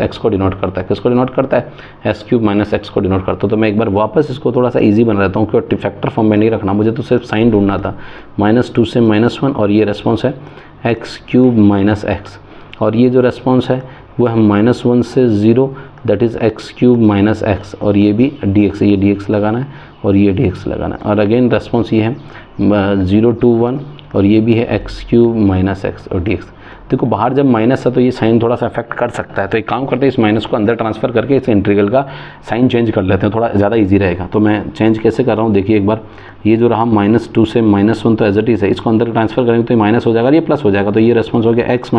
x को डिनोट करता है। किसको डिनोट करता है? x³ - x को डिनोट करता है। तो मैं एक बार वापस इसको थोड़ा सा इजी बना लेता हूँ, क्योंकि फैक्टर फॉर्म में नहीं रखना, मुझे तो सिर्फ साइन ढूंढना था। -2 से -1, और ये रेस्पॉन्स है x³ - x, और ये जो रेस्पॉन्स है वो है -1 से 0 दैट इज़ x³ - x, और ये भी dx, ये dx लगाना है और ये dx लगाना है। और अगेन रेस्पॉन्स ये है 0 to 1, और ये भी है x³ - x और dx। देखो बाहर जब माइनस है तो ये साइन थोड़ा सा अफेक्ट कर सकता है, तो एक काम करते हैं, इस माइनस को अंदर ट्रांसफ़र करके इस इंटीग्रल का साइन चेंज कर लेते हैं, थोड़ा ज़्यादा इजी रहेगा। तो मैं चेंज कैसे कर रहा हूँ देखिए एक बार, ये जो रहा -2 से -1 तो एज इट इज़ है, इसको अंदर ट्रांसफ़र करेंगे तो ये माइनस हो जाएगा, ये प्लस हो जाएगा, तो ये रेस्पॉन्स हो गया x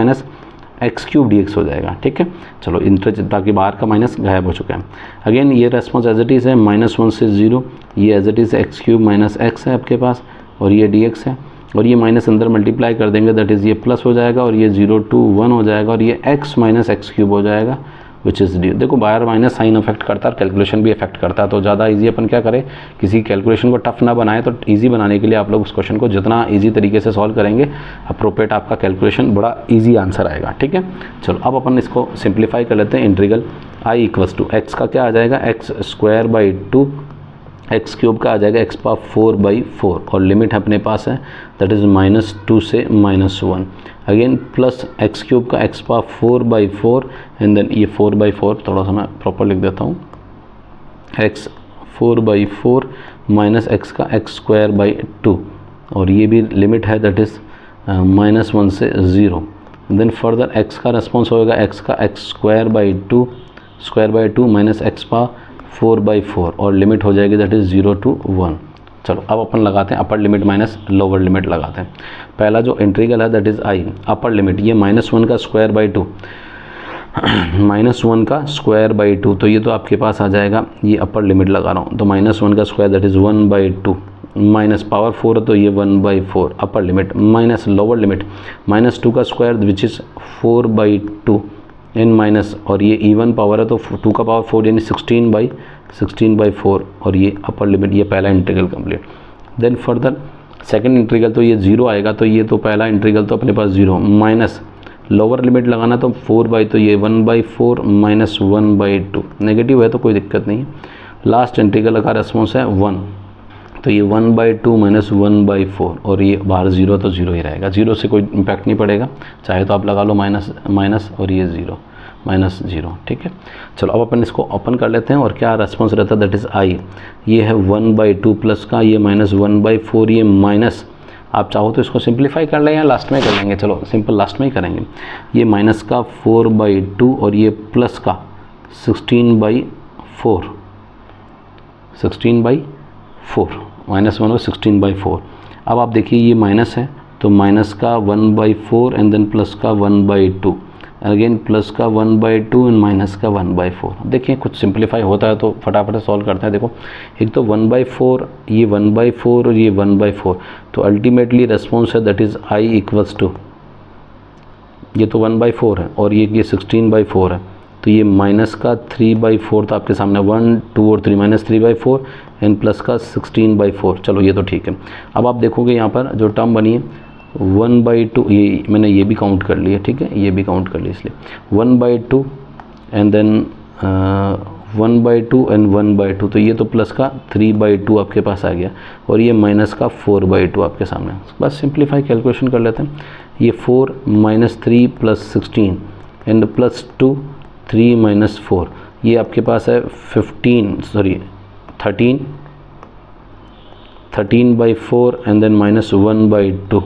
- x³ dx हो जाएगा, ठीक है। चलो ताकि बाहर का माइनस गायब हो चुका है। अगेन ये रेस्पॉन्स एज इट इज़ है, -1 से 0, ये as it is x³ - x है आपके पास, और ये dx है, और ये माइनस अंदर मल्टीप्लाई कर देंगे दैट इज़ ये प्लस हो जाएगा, और ये 0 to 1 हो जाएगा, और ये x - x³ हो जाएगा विच इज़ डी। देखो बाहर माइनस साइन अफेक्ट करता है, कैलकुलेशन भी अफेक्ट करता है, तो ज़्यादा इजी अपन क्या करें, किसी कैलकुलेशन को टफ ना बनाए, तो इजी बनाने के लिए आप लोग उस क्वेश्चन को जितना इजी तरीके से सॉल्व करेंगे अप्रोप्रिएट आपका कैलकुलेशन बड़ा इजी आंसर आएगा, ठीक है। चलो अब अपन इसको सिंप्लीफाई कर लेते हैं। इंटीग्रल I = x का क्या आ जाएगा? x² / 2, x³ का आ जाएगा x⁴/4, और लिमिट अपने पास है दैट इज़ -2 से -1। अगेन प्लस x³ का x⁴/4, एंड देन ये 4/4, थोड़ा सा मैं प्रॉपर लिख देता हूँ, x⁴/4 माइनस x का x²/2, और ये भी लिमिट है दैट इज़ -1 से 0। देन फर्दर x का रेस्पॉन्स होगा x का x² माइनस x⁴/4, और लिमिट हो जाएगी दैट इज़ 0 to 1। चलो अब अपन लगाते हैं upper limit minus lower limit लगाते हैं। पहला जो इंटीग्रल है that is I, upper limit ये -1 का स्क्वायर/2 -1 का स्क्वायर/2, तो ये तो आपके पास आ जाएगा, ये अपर लिमिट लगा रहा हूँ, तो -1 का square that is 1/2, minus power 4 तो ये 1/4 अपर लिमिट, माइनस लोअर लिमिट -2 का square which is 4/2 in minus, और ये इवन पावर है तो 2 का पावर 4 यानी 16/4, और ये अपर लिमिट, ये पहला integral complete. Then further second integral तो ये 0 आएगा, तो ये तो पहला इंटीग्रल तो अपने पास 0, माइनस लोअर लिमिट लगाना तो 4/, तो ये 1/4 - 1/2, नेगेटिव है तो कोई दिक्कत नहीं है, लास्ट इंटीग्रल का रेस्पॉन्स है 1, तो ये 1/2 माइनस 1/4 और ये बाहर 0 तो 0 ही रहेगा, 0 से कोई इम्पैक्ट नहीं पड़ेगा, चाहे तो आप लगा लो माइनस माइनस और ये 0 माइनस 0, ठीक है। चलो अब अपन इसको ओपन कर लेते हैं और क्या रेस्पॉन्स रहता है, दैट इज़ आई, ये है 1/2 प्लस का ये माइनस 1/4, ये माइनस, आप चाहो तो इसको सिंप्लीफाई कर लें या लास्ट में कर लेंगे, चलो सिंपल लास्ट में ही करेंगे, ये माइनस का 4/2 और ये प्लस का 16/4, 16/4 -1 और 16/4। अब आप देखिए ये माइनस है तो माइनस का 1/4 एंड देन प्लस का 1/2, अगेन प्लस का 1/2 एंड माइनस का 1/4। देखिए कुछ सिंप्लीफाई होता है तो फटाफट सॉल्व करते हैं। देखो एक तो 1/4, ये 1/4 और ये 1/4, तो अल्टीमेटली रेस्पॉन्स है that is I equals to, ये तो 1/4 है और ये 16/4 है, तो ये माइनस का 3/4 तो आपके सामने 1, 2 और 3, माइनस 3/4 एंड प्लस का 16/4। चलो ये तो ठीक है। अब आप देखोगे यहाँ पर जो टर्म बनी है 1/2, ये मैंने ये भी काउंट कर लिया, ठीक है, ये भी काउंट कर लिया, इसलिए 1/2 एंड देन 1/2 एंड 1/2, तो ये तो प्लस का 3/2 आपके पास आ गया और ये माइनस का 4/2 आपके सामने। बस सिंप्लीफाई कैलकुलेशन कर लेते हैं, ये 4 - 3 + 16 एंड प्लस 2 3 - 4, ये आपके पास है 13/4 एंड देन -1/2,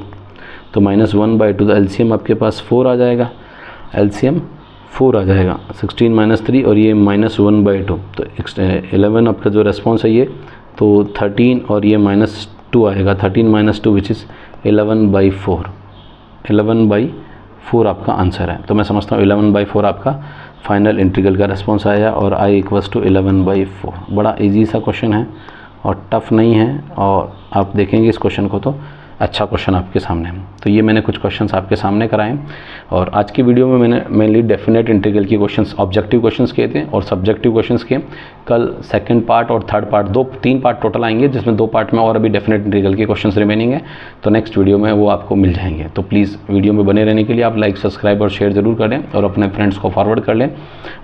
तो -1/2, तो एलसीएम आपके पास 4 आ जाएगा, एलसीएम 4 आ जाएगा, 16 - 3 और ये -1/2, तो 11 आपका जो रेस्पॉन्स है ये तो 13 और ये -2 आएगा, 13 - 2 विच इज़ 11/4, 11/4 आपका आंसर है। तो मैं समझता हूँ 11/4 आपका फाइनल इंटीग्रल का रेस्पॉन्स आया और i इक्वल्स टू 11/4। बड़ा इजी सा क्वेश्चन है और टफ़ नहीं है, और आप देखेंगे इस क्वेश्चन को तो अच्छा क्वेश्चन आपके सामने है। तो ये मैंने कुछ क्वेश्चंस आपके सामने कराए और आज की वीडियो में मैंने मेनली डेफिनेट इंटीग्रल के क्वेश्चंस, ऑब्जेक्टिव क्वेश्चंस किए थे और सब्जेक्टिव क्वेश्चंस किए। कल सेकंड पार्ट और थर्ड पार्ट, 3 पार्ट टोटल आएंगे, जिसमें 2 पार्ट में और अभी डेफिनेट इंटीग्रल के क्वेश्चंस रिमेनिंग है, तो नेक्स्ट वीडियो में वो आपको मिल जाएंगे। तो प्लीज़ वीडियो में बने रहने के लिए आप लाइक, सब्सक्राइब और शेयर ज़रूर करें और अपने फ्रेंड्स को फॉरवर्ड कर लें।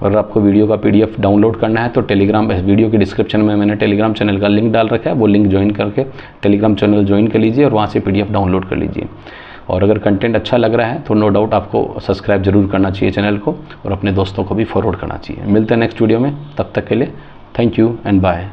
और आपको वीडियो का PDF डाउनलोड करना है तो टेलीग्राम, वीडियो की डिस्क्रिप्शन में मैंने टेलीग्राम चैनल का लिंक डाल रखा है, वो लिंक ज्वाइन करके टेलीग्राम चैनल ज्वाइन कर लीजिए और वहाँ से PDF डाउनलोड कर लीजिए। और अगर कंटेंट अच्छा लग रहा है तो नो डाउट आपको सब्सक्राइब जरूर करना चाहिए चैनल को और अपने दोस्तों को भी फॉरवर्ड करना चाहिए। मिलते हैं नेक्स्ट वीडियो में, तब तक के लिए थैंक यू एंड बाय।